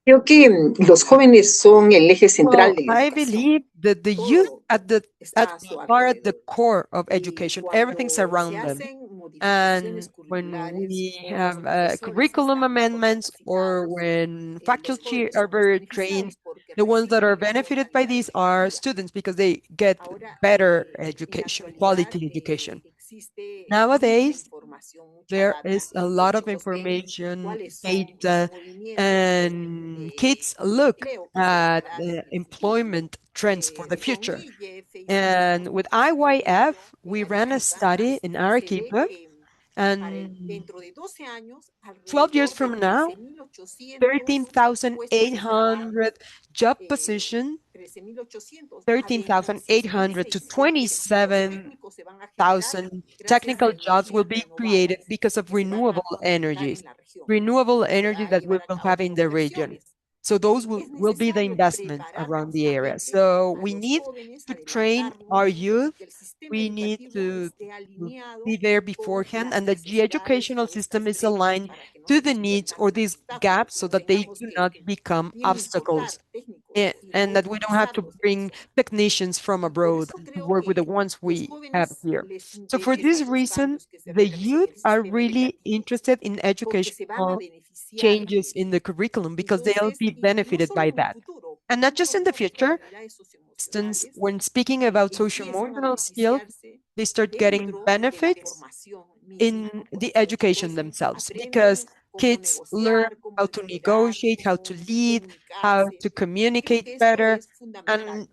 Creo que los jóvenes son el eje central de la I educación. believe that the youth Todo are está a su at the alrededor. core of Y education. cuando Everything's around se them. hacen modificaciones And when curriculares we o los have profesores curriculum están amendments, or capacitados, when los faculty jóvenes are son los very trained, beneficiados porque the ones that are reciben mejor benefited by calidad these are educativa. students, because they get Ahora, better en la education, actualidad, quality education. existe mucha Nowadays, información, mucha there data, is a y lot los of chicos ven information, cuáles son los data, movimientos and kids de look empleo que se at darán en el futuro. employment trends for the Con future. IYF hicimos And with una IYF, investigación we en ran a Arequipa study in y se ve Arequipa, que and dentro de 12 años, 12 years alrededor de from now, 13.800 puestos se crearán, 13,800 job position, 13.800 a 13,800 to 27,000 técnicos se van a generar 27,000 gracias technical a jobs will energías be created renovables because of que se van a renewable implementar energies, en la región. renewable Se energy va a that we llevar a will cabo have in the region. conversiones. So those Es will be the necesario investment preparar around the area. justamente So a we los need jóvenes, to train our adelantarnos, youth. que el sistema We need educativo to esté alineado be there con beforehand, las and that the necesidades educational o estas system is brechas aligned para que no to se the needs conviertan or en these obstáculos, gaps, que so no that they tengamos do que not become bien obstacles, importar técnicos y and that we don't have to reutilizarlos en bring la zona. technicians from Y por abroad eso to creo work with the que ones los we have jóvenes here. les So for this interesan los reason, cambios que se the realicen en youth el are sistema really educativo interested in porque se van a educational beneficiar de changes in ello. the curriculum, because they'll Entonces, be y no benefited solo by en un that. futuro, And por not ejemplo, just in the los jóvenes future. con habilidades Instance, socioemocionales when speaking about social empiezan a emotional skills, beneficiarse they start getting dentro de la benefits formación misma, in the porque education después themselves, because aprenden kids learn how to negotiate, how to lead, how to communicate better, and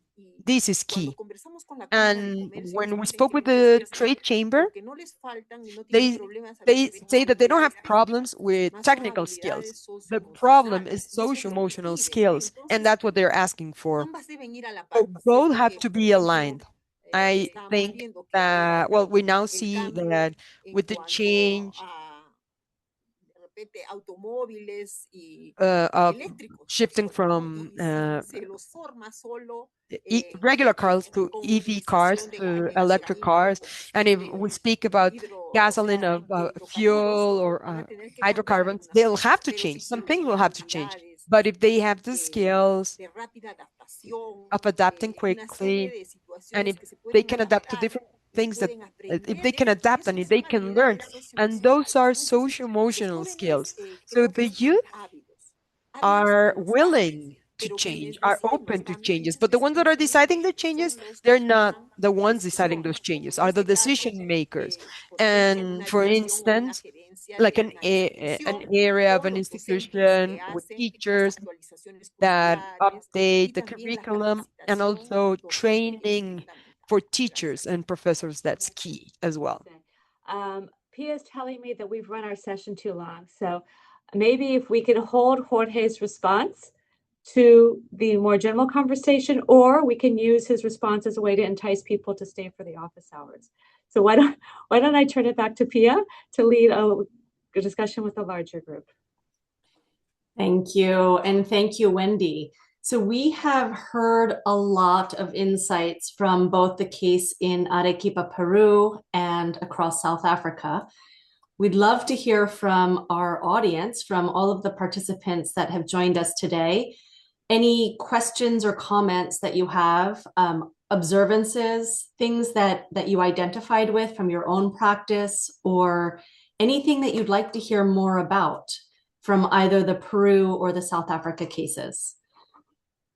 this is key. And when we spoke with the trade chamber, they say that they don't have problems with technical skills. The problem is social-emotional skills, and that's what they're asking for. So both have to be aligned. I think that, well, we now see that with the change of shifting from regular cars to EV cars to electric cars, and if we speak about gasoline of fuel or hydrocarbons, they'll have to change. Some things will have to change. But if they have the skills of adapting quickly, and if they can adapt to different things, that if they can adapt and if they can learn, and those are social emotional skills. So the youth are willing to change, are open to changes, but the ones that are deciding the changes, they're not the ones deciding those changes, are the decision makers. And for instance, like an area of an institution with teachers that update the curriculum, and also training for teachers and professors, that's key as well. Pia is telling me that we've run our session too long. So maybe if we could hold Jorge's response to the more general conversation, or we can use his response as a way to entice people to stay for the office hours. So why don't I turn it back to Pia to lead a discussion with a larger group. Thank you. And thank you, Wendy. So we have heard a lot of insights from both the case in Arequipa, Peru, and across South Africa. We'd love to hear from our audience, from all of the participants that have joined us today. Any questions or comments that you have, observances, things that you identified with from your own practice, or anything that you'd like to hear more about from either the Peru or the South Africa cases.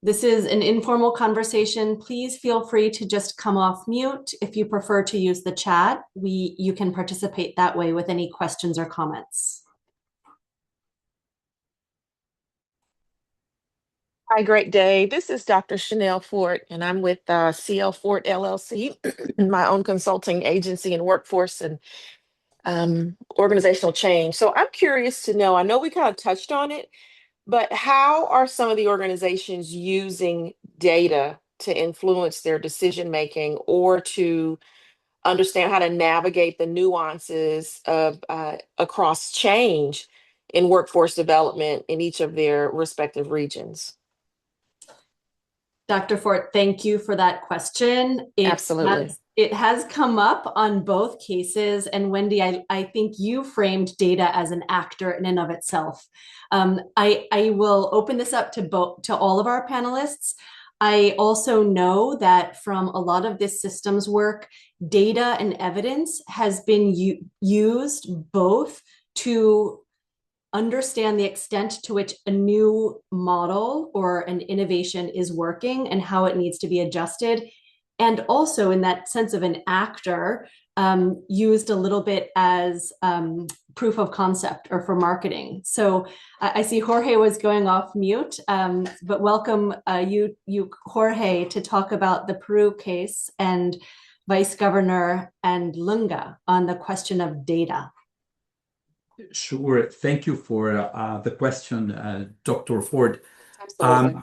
This is an informal conversation. Please feel free to just come off mute. If you prefer to use the chat, you can participate that way with any questions or comments. Hi, great day. This is Dr. Chanel Fort, and I'm with CL Fort LLC, my own consulting agency in workforce and organizational change. So I'm curious to know, I know we kind of touched on it, but how are some of the organizations using data to influence their decision making or to understand how to navigate the nuances of across change in workforce development in each of their respective regions? Dr. Fort, thank you for that question. Absolutely. It has come up on both cases. And Wendy, I think you framed data as an actor in and of itself. I will open this up to all of our panelists. I also know that from a lot of this systems work, data and evidence has been used both to understand the extent to which a new model or an innovation is working and how it needs to be adjusted. And also in that sense of an actor, used a little bit as proof of concept or for marketing. So I see Jorge was going off mute, but welcome you, Jorge, to talk about the Peru case and Vice Governor and Lunga on the question of data. Sure. Thank you for the question, Dr. Ford. Absolutely.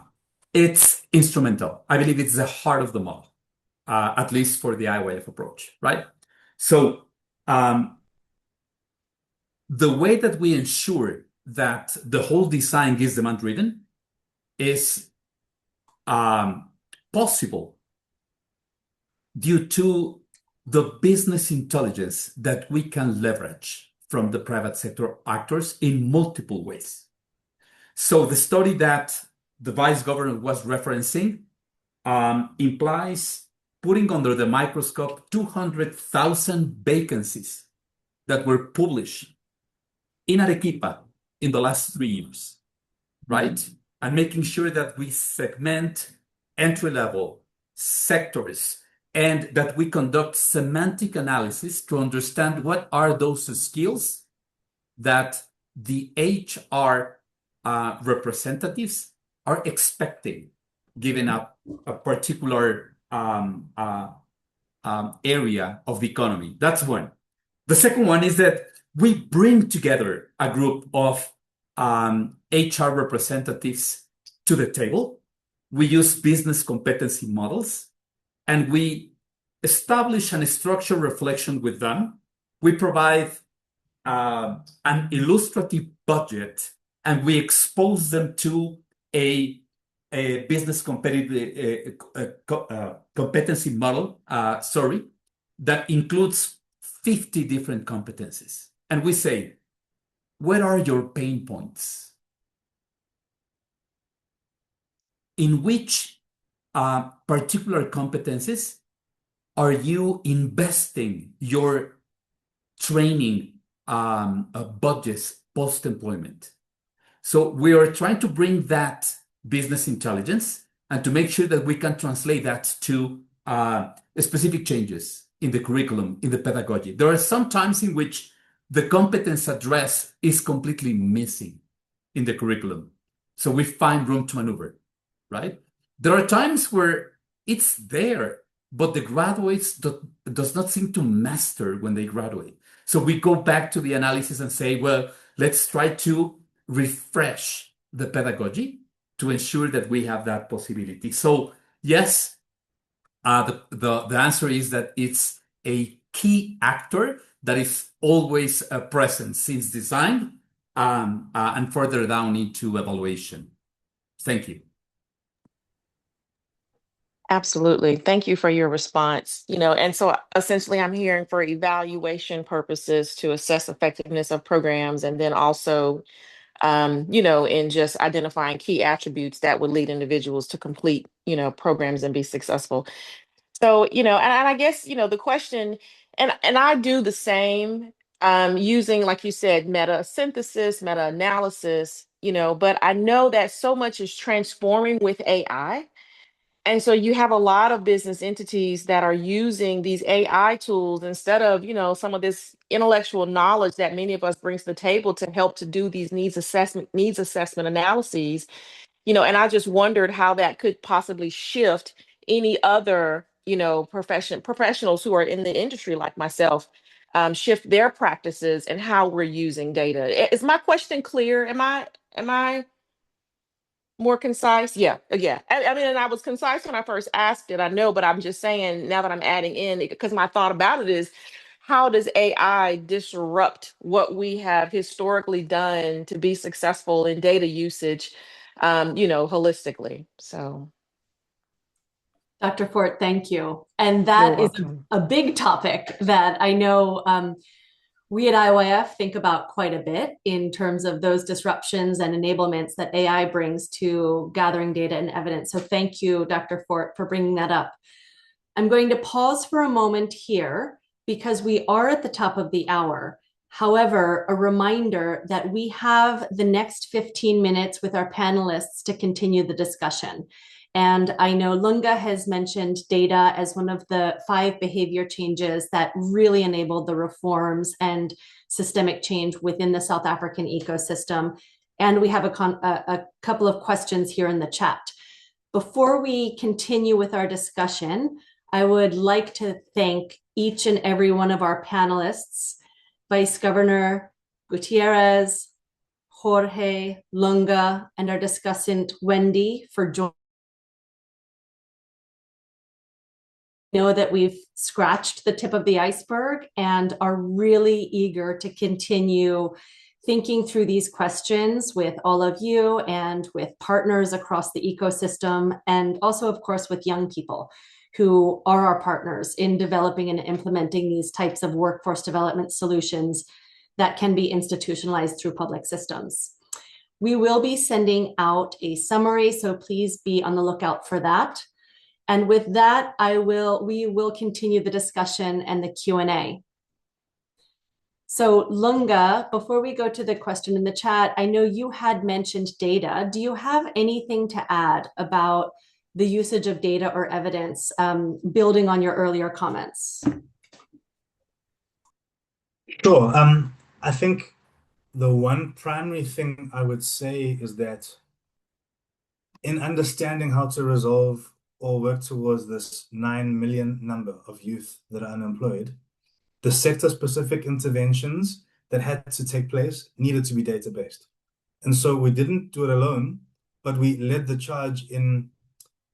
It's instrumental. I believe it's the heart of the model, at least for the IYF approach, right? So the way that we ensure that the whole design is demand-driven is possible due to the business intelligence that we can leverage from the private sector actors in multiple ways. So the study that the vice governor was referencing implies putting under the microscope 200,000 vacancies that were published in Arequipa in the last 3 years, right? And making sure that we segment entry-level sectors and that we conduct semantic analysis to understand what are those skills that the HR representatives are expecting, given a particular area of the economy. That's one. The second one is that we bring together a group of HR representatives to the table. We use business competency models, and we establish an structured reflection with them. We provide an illustrative budget, and we expose them to a business competency model, that includes 50 different competencies. And we say, what are your pain points? In which particular competencies are you investing your training budgets post-employment? So we are trying to bring that business intelligence and to make sure that we can translate that to specific changes in the curriculum, in the pedagogy. There are some times in which the competence address is completely missing in the curriculum. So we find room to maneuver, right? There are times where it's there, but the graduates does not seem to master when they graduate. So we go back to the analysis and say, well, let's try to refresh the pedagogy to ensure that we have that possibility. So yes, the answer is that it's a key actor that is always present since design and further down into evaluation. Thank you. Absolutely. Thank you for your response. And so essentially I'm hearing for evaluation purposes to assess effectiveness of programs, and then also, in just identifying key attributes that would lead individuals to complete, programs and be successful. So, and I guess, the question, and I do the same, using, like you said, meta synthesis, meta analysis, but I know that so much is transforming with AI. And so you have a lot of business entities that are using these AI tools instead of, some of this intellectual knowledge that many of us brings to the table to help to do these needs assessment analyses, and I just wondered how that could possibly shift any other, professionals who are in the industry like myself, shift their practices and how we're using data. Is my question clear? Am I more concise? Yeah. I mean, and I was concise when I first asked it, I know, but I'm just saying now that I'm adding in, because my thought about it is, how does AI disrupt what we have historically done to be successful in data usage, holistically? So. Dr. Fort, thank you. And You're that is welcome. a big topic that I know we at IYF think about quite a bit in terms of those disruptions and enablements that AI brings to gathering data and evidence. So thank you, Dr. Fort, for bringing that up. I'm going to pause for a moment here because we are at the top of the hour. However, a reminder that we have the next 15 minutes with our panelists to continue the discussion. And I know Lunga has mentioned data as one of the 5 behavior changes that really enabled the reforms and systemic change within the South African ecosystem. And we have a couple of questions here in the chat. Before we continue with our discussion, I would like to thank each and every one of our panelists, Vice Governor Gutierrez, Jorge, Lunga, and our discussant, Wendy, for joining. Know that we've scratched the tip of the iceberg and are really eager to continue thinking through these questions with all of you and with partners across the ecosystem, and also, of course, with young people who are our partners in developing and implementing these types of workforce development solutions that can be institutionalized through public systems. We will be sending out a summary, so please be on the lookout for that. And with that, we will continue the discussion and the Q&A. So Lunga, before we go to the question in the chat, I know you had mentioned data. Do you have anything to add about the usage of data or evidence, building on your earlier comments? Sure. I think the one primary thing I would say is that in understanding how to resolve or work towards this 9 million number of youth that are unemployed, the sector-specific interventions that had to take place needed to be data-based. And so we didn't do it alone, but we led the charge in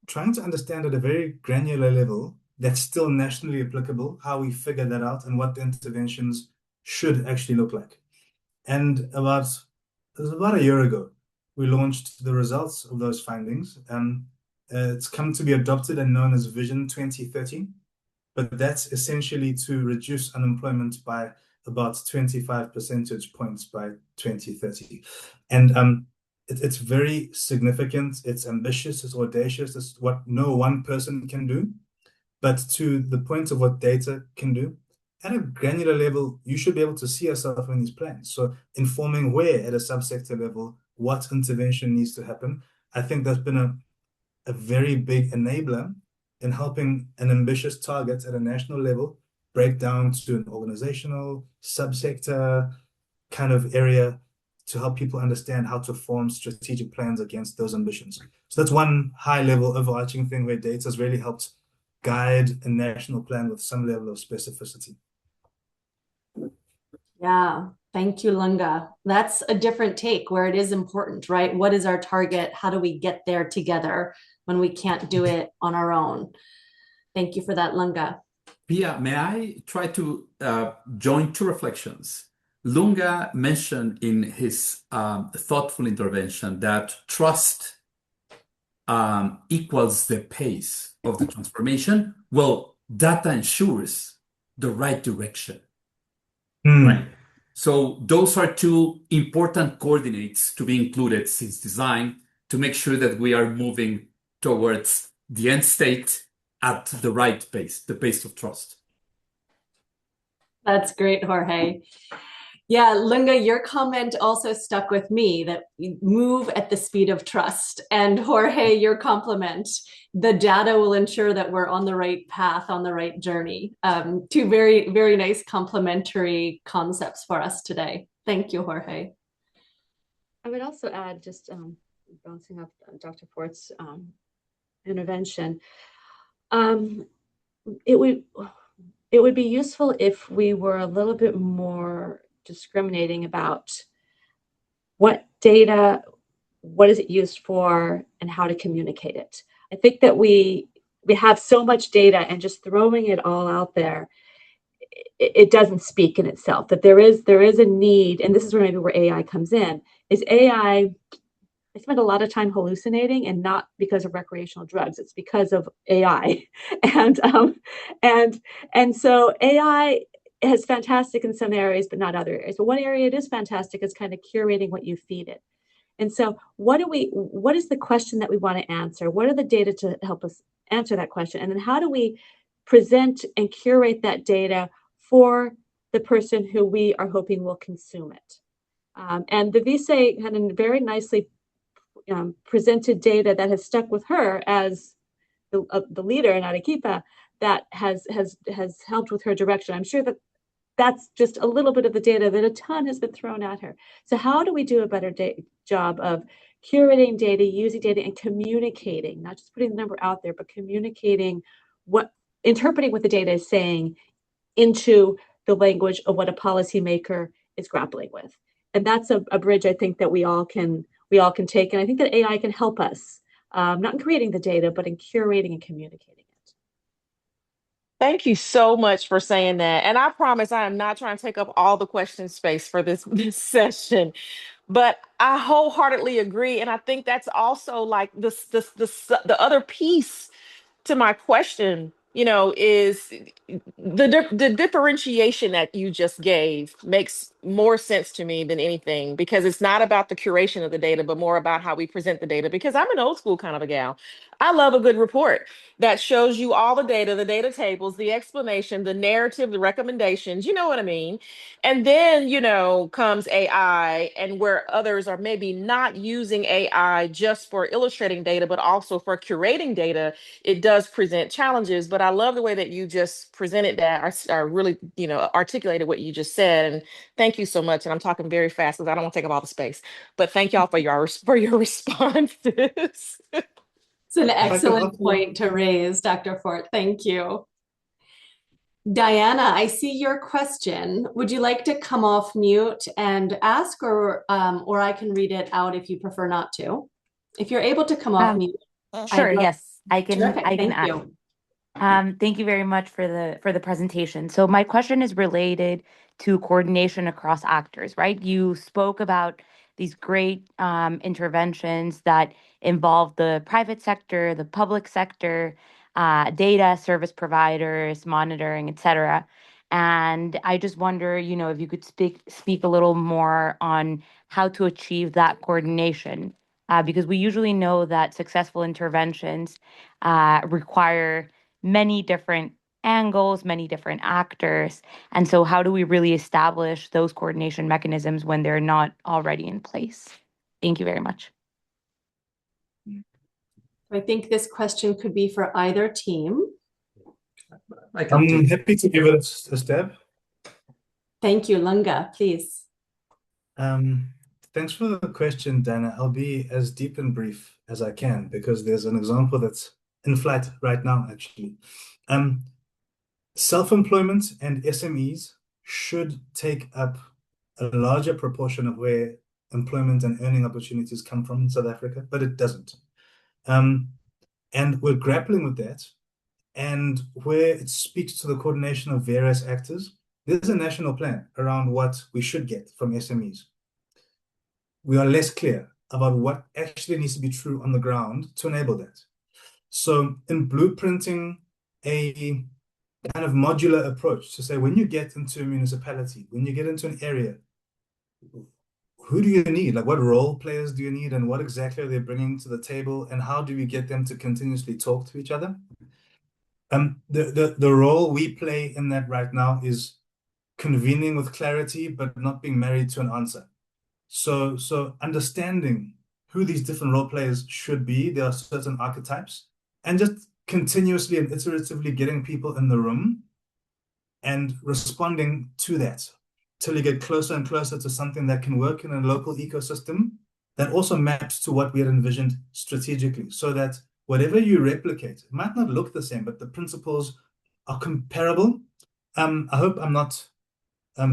trying to understand at a very granular level that's still nationally applicable, how we figure that out and what the interventions should actually look like. And it was about a year ago, we launched the results of those findings. It's come to be adopted and known as Vision 2030, but that's essentially to reduce unemployment by about 25 percentage points by 2030. And it's very significant, it's ambitious, it's audacious, it's what no one person can do. But to the point of what data can do, at a granular level, you should be able to see yourself in these plans. So informing where at a subsector level, what intervention needs to happen. I think that's been a very big enabler in helping an ambitious target at a national level break down to an organizational, subsector kind of area to help people understand how to form strategic plans against those ambitions. So that's one high level overarching thing where data has really helped guide a national plan with some level of specificity. Yeah, thank you, Lunga. That's a different take where it is important, right? What is our target? How do we get there together when we can't do it on our own? Thank you for that, Lunga. Pia, may I try to join two reflections? Lunga mentioned in his thoughtful intervention that trust equals the pace of the transformation. Well, data ensures the right direction, right? So those are two important coordinates to be included since design to make sure that we are moving towards the end state at the right pace, the pace of trust. That's great, Jorge. Yeah, Lunga, your comment also stuck with me that we move at the speed of trust. And Jorge, your compliment, the data will ensure that we're on the right path, on the right journey. Two very, very nice complementary concepts for us today. Thank you, Jorge. I would also add, just bouncing off Dr. Fort's intervention, it would be useful if we were a little bit more discriminating about what data, what is it used for, and how to communicate it. I think that we have so much data, and just throwing it all out there, it doesn't speak in itself. That there is a need, and this is where maybe where AI comes in. Is AI? I spend a lot of time hallucinating, and not because of recreational drugs. It's because of AI, and so AI is fantastic in some areas, but not other areas. But one area it is fantastic is kind of curating what you feed it. And so, what is the question that we want to answer? What are the data to help us answer that question? And then how do we present and curate that data for the person who we are hoping will consume it? And the Vice had a very nicely presented data that has stuck with her as the leader in Arequipa that has helped with her direction. I'm sure that that's just a little bit of the data that a ton has been thrown at her. So how do we do a better job of curating data, using data, and communicating, not just putting the number out there, but communicating interpreting what the data is saying into the language of what a policymaker is grappling with. And that's a bridge I think that we all can take. And I think that AI can help us, not in creating the data, but in curating and communicating it. Thank you so much for saying that. And I promise I am not trying to take up all the question space for this session, but I wholeheartedly agree. And I think that's also like the other piece to my question, is the differentiation that you just gave makes more sense to me than anything, because it's not about the curation of the data, but more about how we present the data. Because I'm an old school kind of a gal. I love a good report that shows you all the data tables, the explanation, the narrative, the recommendations, you know what I mean? And then, comes AI, and where others are maybe not using AI just for illustrating data, but also for curating data, it does present challenges. But I love the way that you just presented that, or really, articulated what you just said. And thank thank you so much. And I'm talking very fast because I don't want to take up all the space. But thank y'all for your responses. It's an excellent point to raise, Dr. Fort. Thank you. Diana, I see your question. Would you like to come off mute and ask, or I can read it out if you prefer not to? If you're able to come off mute. Sure, yes, I can. Terrific. I can. Thank you. Thank you very much for the presentation. So my question is related to coordination across actors, right? You spoke about these great interventions that involve the private sector, the public sector, data service providers, monitoring, et cetera. And I just wonder, if you could speak a little more on how to achieve that coordination, because we usually know that successful interventions require many different angles, many different actors. And so how do we really establish those coordination mechanisms when they're not already in place? Thank you very much. I think this question could be for either team. I'm happy to give it a stab. Thank you, Lunga, please. Thanks for the question, Dana. I'll be as deep and brief as I can because there's an example that's in flight right now, actually. Self-employment and SMEs should take up a larger proportion of where employment and earning opportunities come from in South Africa, but it doesn't. And we're grappling with that. And where it speaks to the coordination of various actors, there's a national plan around what we should get from SMEs. We are less clear about what actually needs to be true on the ground to enable that. So in blueprinting a kind of modular approach to say, when you get into a municipality, when you get into an area, who do you need? Like, what role players do you need, and what exactly are they bringing to the table, and how do we get them to continuously talk to each other? The role we play in that right now is convening with clarity, but not being married to an answer. So understanding who these different role players should be, there are certain archetypes, and just continuously and iteratively getting people in the room and responding to that till you get closer and closer to something that can work in a local ecosystem that also maps to what we had envisioned strategically, so that whatever you replicate, it might not look the same, but the principles are comparable. I hope I'm not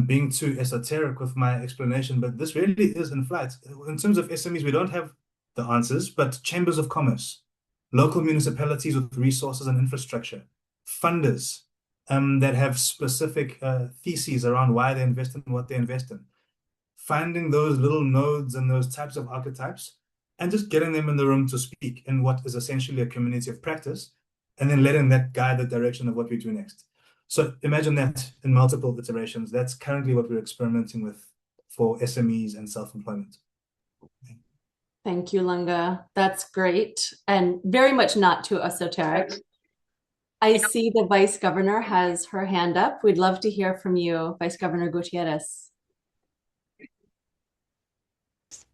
being too esoteric with my explanation, but this really is in flight. In terms of SMEs, we don't have the answers, but chambers of commerce, local municipalities with resources and infrastructure, funders that have specific theses around why they invest in what they invest in, finding those little nodes and those types of archetypes and just getting them in the room to speak in what is essentially a community of practice, and then letting that guide the direction of what we do next. So imagine that in multiple iterations. That's currently what we're experimenting with for SMEs and self-employment. Thank you, Lunga. That's great and very much not too esoteric. I see the Vice Governor has her hand up. We'd love to hear from you, Vice Governor Gutierrez.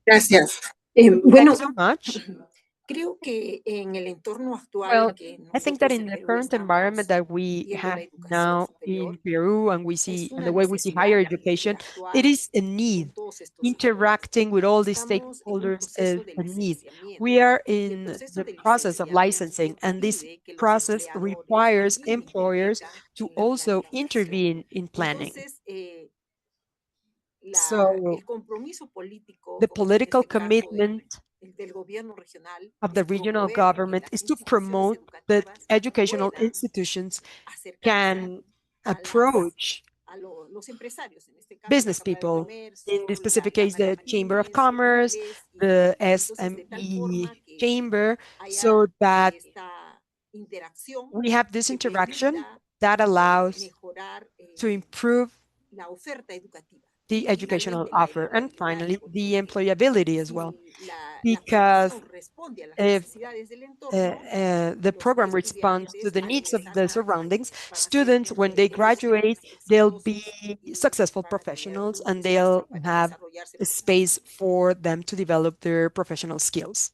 Gracias. Thank you so much. Creo que en el entorno actual Well, que I think that nosotros in en the Perú current environment that estamos we viendo have la educación now superior, in Peru and es and una the way we see necesidad higher el education, interactuar it is a con need. todos estos actores. Interacting with all these Estamos en un stakeholders proceso is de a need. licenciamiento We are y el in proceso the de process of licenciamiento licensing, and this pide que los process empleadores requires también employers intervengan to en la also planificación. intervene in planning. Entonces, So el compromiso político, the como es en political este caso commitment del gobierno regional, of the es regional promover que government las is to instituciones promote that educativas educational puedan institutions acercarse can approach a los empresarios, en este caso la business Cámara de people, Comercio, in this la specific case, Cámara de the Chamber of Marines, Commerce, civiles, the entonces de tal SME forma que Chamber, haya so that esta interacción we have this que interaction permita that allows mejorar to improve la oferta educativa. the Y educational finalmente la offer, and empleabilidad, finally, porque the employability as si well. la Because formación responde a las if necesidades del entorno, the los program responds to estudiantes the al needs of egresar the van a surroundings, ser students, when they graduate, profesionales they'll be exitosos successful van a tener professionals un and espacio they'll para have desarrollarse a space for them to develop their professional skills.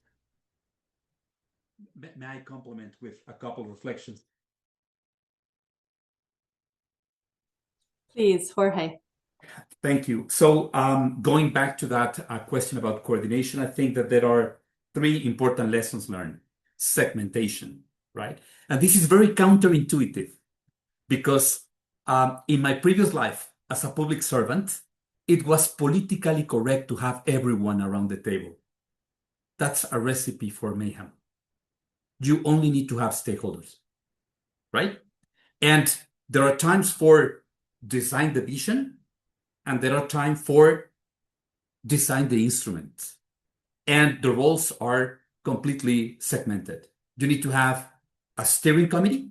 May I complement with a couple of reflections? Please, Jorge. Thank you. So going back to that question about coordination, I think that there are three important lessons learned. Segmentation, right? And this is very counterintuitive because in my previous life as a public servant, it was politically correct to have everyone around the table. That's a recipe for mayhem. You only need to have stakeholders, right? And there are times for design the vision, and there are times for design the instrument. And the roles are completely segmented. You need to have a steering committee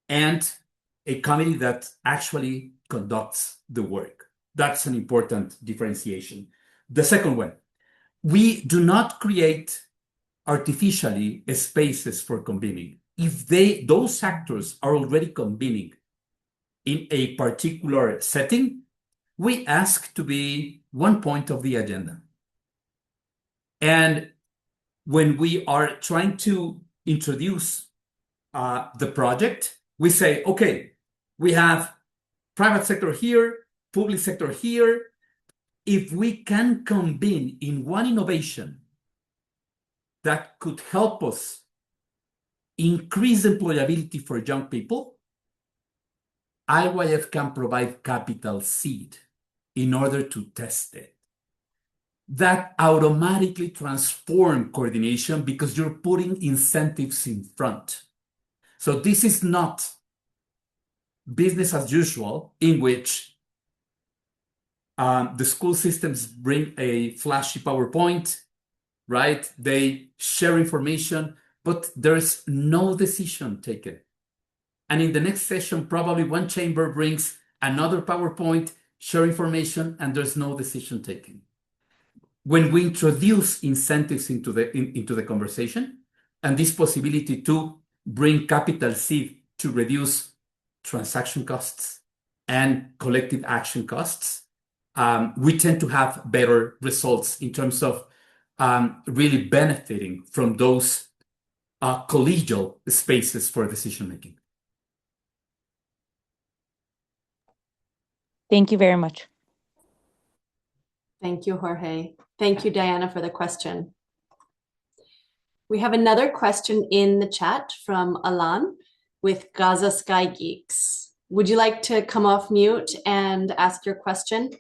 and a committee that actually conducts the work. That's an important differentiation. The second one, we do not create artificially spaces for convening. If those actors are already convening in a particular setting, we ask to be one point of the agenda. And when we are trying to introduce the project, we say, okay, we have private sector here, public sector here. If we can convene in one innovation that could help us increase employability for young people, IYF can provide capital seed in order to test it. That automatically transforms coordination because you're putting incentives in front. So this is not business as usual, in which the school systems bring a flashy PowerPoint, right? They share information, but there's no decision taken. And in the next session, probably one chamber brings another PowerPoint, share information, and there's no decision taken. When we introduce incentives into the conversation, and this possibility to bring capital seed to reduce transaction costs and collective action costs, we tend to have better results in terms of really benefiting from those collegial spaces for decision making. Thank you very much. Thank you, Jorge. Thank you, Diana, for the question. We have another question in the chat from Alan with Gaza Sky Geeks. Would you like to come off mute and ask your question?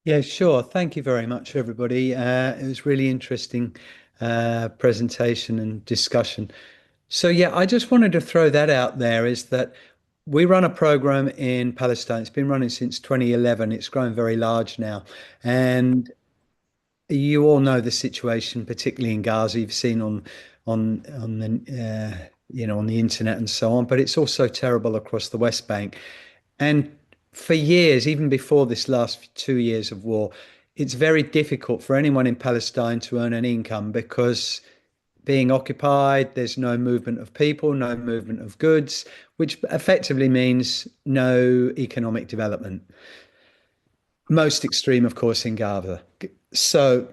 Yeah, sure. Thank you very much, everybody. It was really interesting presentation and discussion. So yeah, I just wanted to throw that out there, is that we run a program in Palestine. It's been running since 2011. It's grown very large now. And you all know the situation, particularly in Gaza. You've seen on the on the internet and so on, but it's also terrible across the West Bank. And for years, even before this last 2 years of war, it's very difficult for anyone in Palestine to earn an income because being occupied, there's no movement of people, no movement of goods, which effectively means no economic development. Most extreme, of course, in Gaza. So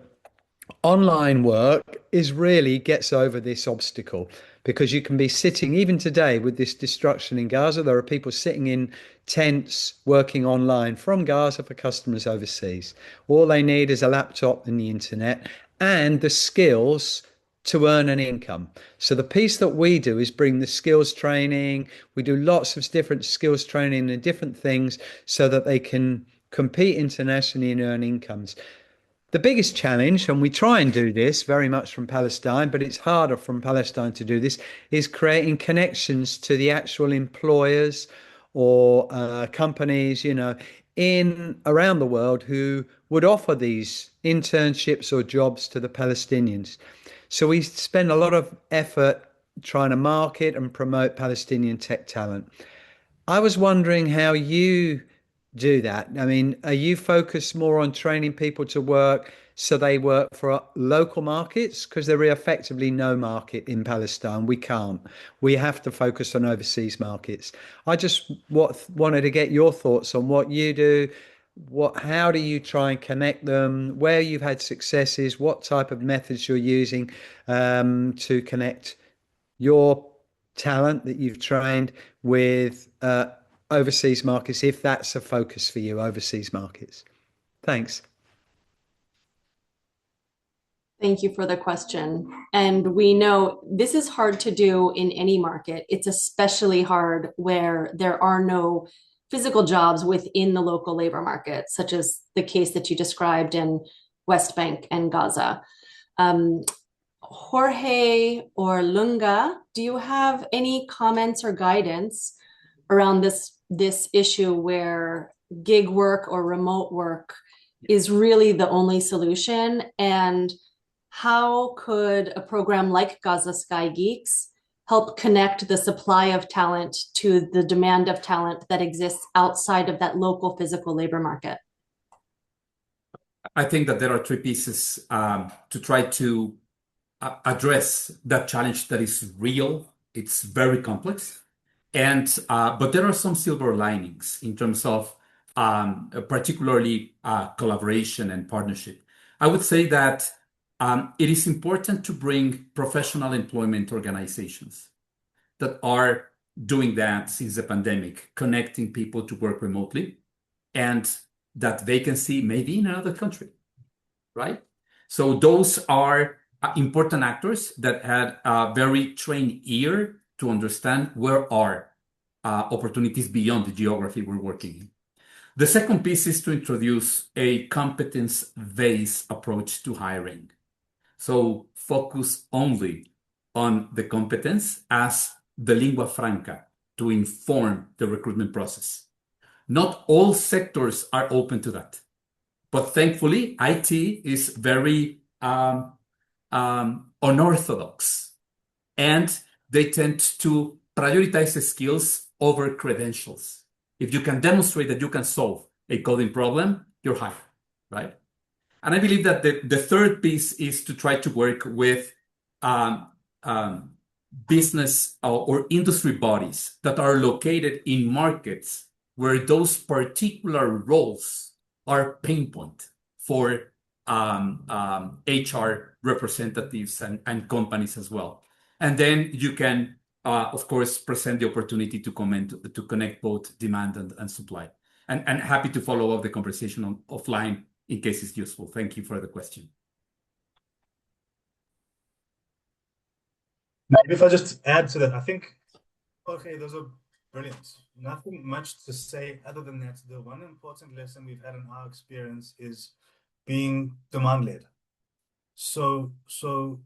online work really gets over this obstacle, because you can be sitting, even today with this destruction in Gaza, there are people sitting in tents working online from Gaza for customers overseas. All they need is a laptop and the internet and the skills to earn an income. So the piece that we do is bring the skills training. We do lots of different skills training and different things so that they can compete internationally and earn incomes. The biggest challenge, and we try and do this very much from Palestine, but it's harder from Palestine to do this, is creating connections to the actual employers or companies, in around the world who would offer these internships or jobs to the Palestinians. So we spend a lot of effort trying to market and promote Palestinian tech talent. I was wondering how you do that. I mean, are you focused more on training people to work so they work for local markets? Because there is effectively no market in Palestine. We can't. We have to focus on overseas markets. I just wanted to get your thoughts on what you do. How do you try and connect them? Where you've had successes? What type of methods you're using to connect your talent that you've trained with overseas markets, if that's a focus for you, overseas markets? Thanks. Thank you for the question. And we know this is hard to do in any market. It's especially hard where there are no physical jobs within the local labor market, such as the case that you described in West Bank and Gaza. Jorge or Lunga, do you have any comments or guidance around this issue where gig work or remote work is really the only solution? And how could a program like Gaza Sky Geeks help connect the supply of talent to the demand of talent that exists outside of that local physical labor market? I think that there are three pieces to try to address that challenge that is real. It's very complex. But there are some silver linings in terms of particularly collaboration and partnership. I would say that it is important to bring professional employment organizations that are doing that since the pandemic, connecting people to work remotely, and that vacancy may be in another country, right? So those are important actors that had a very trained ear to understand where are opportunities beyond the geography we're working in. The second piece is to introduce a competence-based approach to hiring. So focus only on the competence as the lingua franca to inform the recruitment process. Not all sectors are open to that, but thankfully, IT is very unorthodox, and they tend to prioritize the skills over credentials. If you can demonstrate that you can solve a coding problem, you're hired, right? And I believe that the third piece is to try to work with business or industry bodies that are located in markets where those particular roles are pain point for HR representatives and companies as well. And then you can, of course, present the opportunity to connect both demand and supply. And happy to follow up the conversation offline in case it's useful. Thank you for the question. Maybe if I just add to that, I think, okay, those are brilliant. Nothing much to say other than that. The one important lesson we've had in our experience is being demand-led. So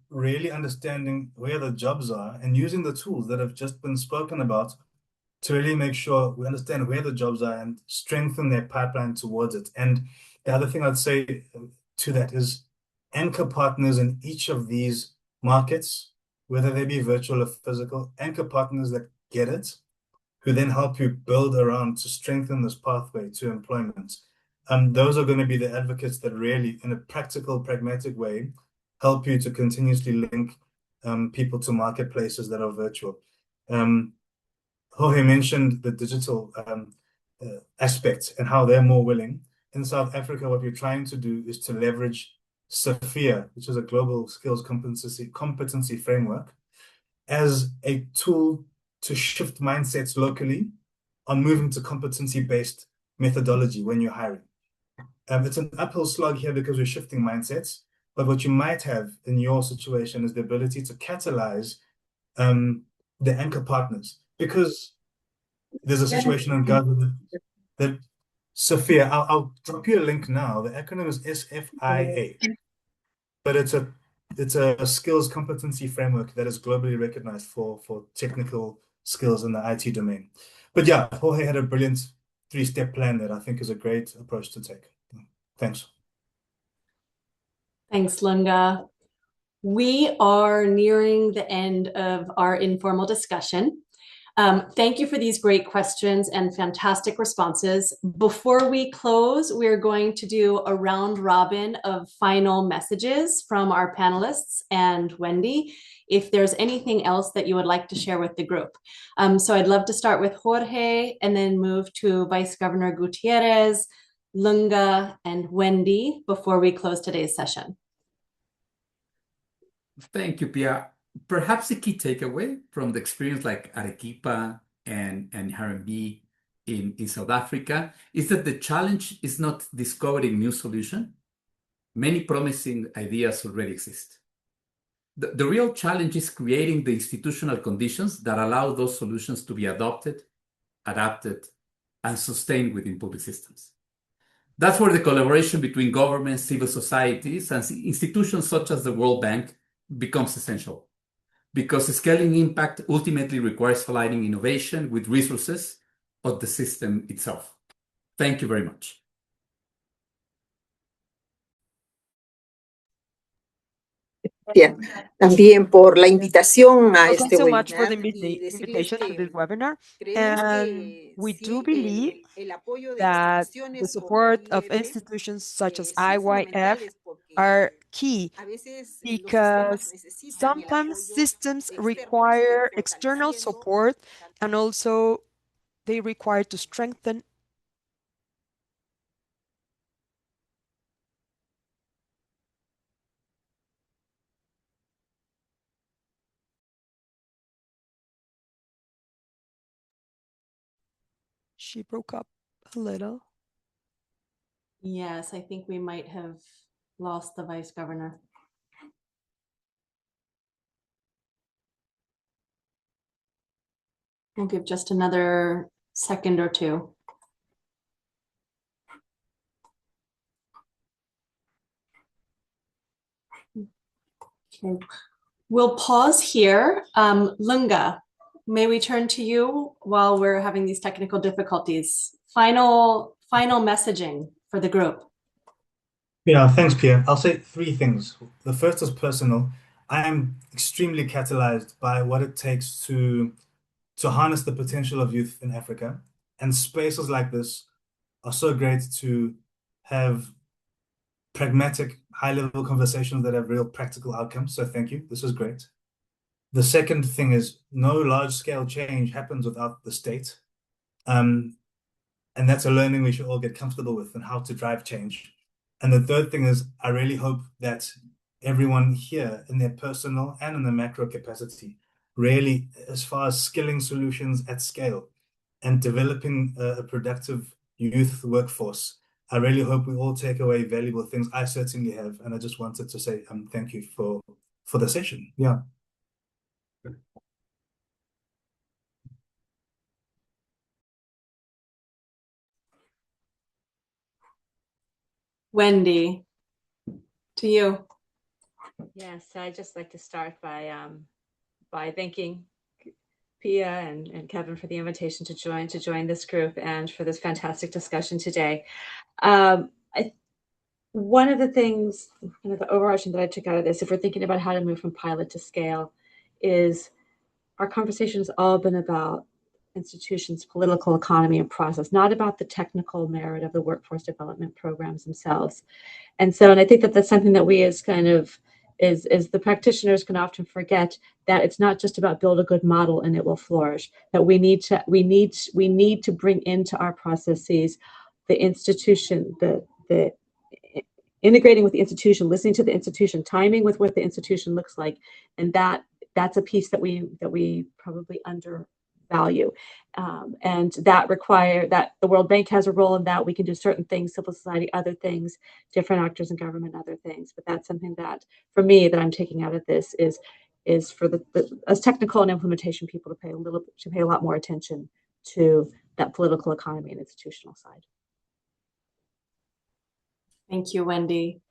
really understanding where the jobs are and using the tools that have just been spoken about to really make sure we understand where the jobs are and strengthen their pipeline towards it. And the other thing I'd say to that is anchor partners in each of these markets, whether they be virtual or physical, anchor partners that get it, who then help you build around to strengthen this pathway to employment. Those are going to be the advocates that really, in a practical, pragmatic way, help you to continuously link people to marketplaces that are virtual. Jorge mentioned the digital aspect and how they're more willing. In South Africa, what we're trying to do is to leverage SOPHIA, which is a global skills competency framework, as a tool to shift mindsets locally on moving to competency-based methodology when you're hiring. It's an uphill slog here because we're shifting mindsets, but what you might have in your situation is the ability to catalyze the anchor partners, because there's a situation in Gaza that SOPHIA, I'll drop you a link now. The acronym is SFIA, but it's a skills competency framework that is globally recognized for technical skills in the IT domain. But yeah, Jorge had a brilliant 3-step plan that I think is a great approach to take. Thanks. Thanks, Lunga. We are nearing the end of our informal discussion. Thank you for these great questions and fantastic responses. Before we close, we're going to do a round robin of final messages from our panelists and Wendy, if there's anything else that you would like to share with the group. So I'd love to start with Jorge and then move to Vice Governor Gutierrez, Lunga, and Wendy before we close today's session. Thank you, Pia. Perhaps the key takeaway from the experience like Arequipa and Harambee in South Africa is that the challenge is not discovering new solutions. Many promising ideas already exist. The real challenge is creating the institutional conditions that allow those solutions to be adopted, adapted, and sustained within public systems. That's where the collaboration between governments, civil societies, and institutions such as the World Bank becomes essential, because scaling impact ultimately requires aligning innovation with resources of the system itself. Thank you very much. También por la invitación a Thank you so much for webinar the y decirles invitation to this que webinar. creemos And que we do sí, believe el apoyo de that the instituciones como support of IEP institutions such as son IYF fundamentales are porque key a veces los sistemas because necesitan el sometimes apoyo systems externo, require seguir external fortaleciendo support and also they require to strengthen. She broke up a little. Yes, I think we might have lost the vice governor. We'll give just another second or two. Okay, we'll pause here. Lunga, may we turn to you while we're having these technical difficulties? Final messaging for the group. Yeah, thanks, Pierre. I'll say three things. The first is personal. I am extremely catalyzed by what it takes to harness the potential of youth in Africa. And spaces like this are so great to have pragmatic, high-level conversations that have real practical outcomes. So thank you. This is great. The second thing is no large-scale change happens without the state. And that's a learning we should all get comfortable with and how to drive change. And the third thing is I really hope that everyone here in their personal and in the macro capacity, really, as far as skilling solutions at scale and developing a productive youth workforce, I really hope we all take away valuable things. I certainly have. And I just wanted to say thank you for the session. Yeah. Wendy, to you. Yes, I'd just like to start by thanking Pia and Kevin for the invitation to join this group and for this fantastic discussion today. One of the things, kind of the overarching that I took out of this, if we're thinking about how to move from pilot to scale, is our conversation has all been about institutions, political economy, and process, not about the technical merit of the workforce development programs themselves. And I think that that's something that we as kind of is the practitioners can often forget, that it's not just about build a good model and it will flourish, that we need to bring into our processes the institution, the integrating with the institution, listening to the institution, timing with what the institution looks like, and that's a piece that we probably undervalue, and that require that the World Bank has a role in that. We can do certain things, civil society, other things, different actors in government, other things. But that's something that, for me, that I'm taking out of this is for us technical and implementation people to pay a lot more attention to that political economy and institutional side. Thank you, Wendy.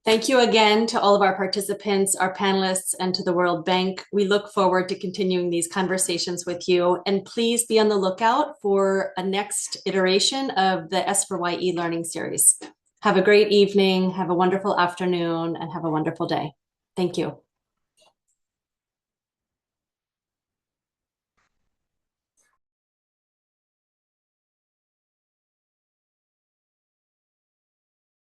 Thank you again to all of our participants, our panelists, and to the World Bank. We look forward to continuing these conversations with you. And please be on the lookout for a next iteration of the S4YE Learning Series. Have a great evening, have a wonderful afternoon, and have a wonderful day. Thank you.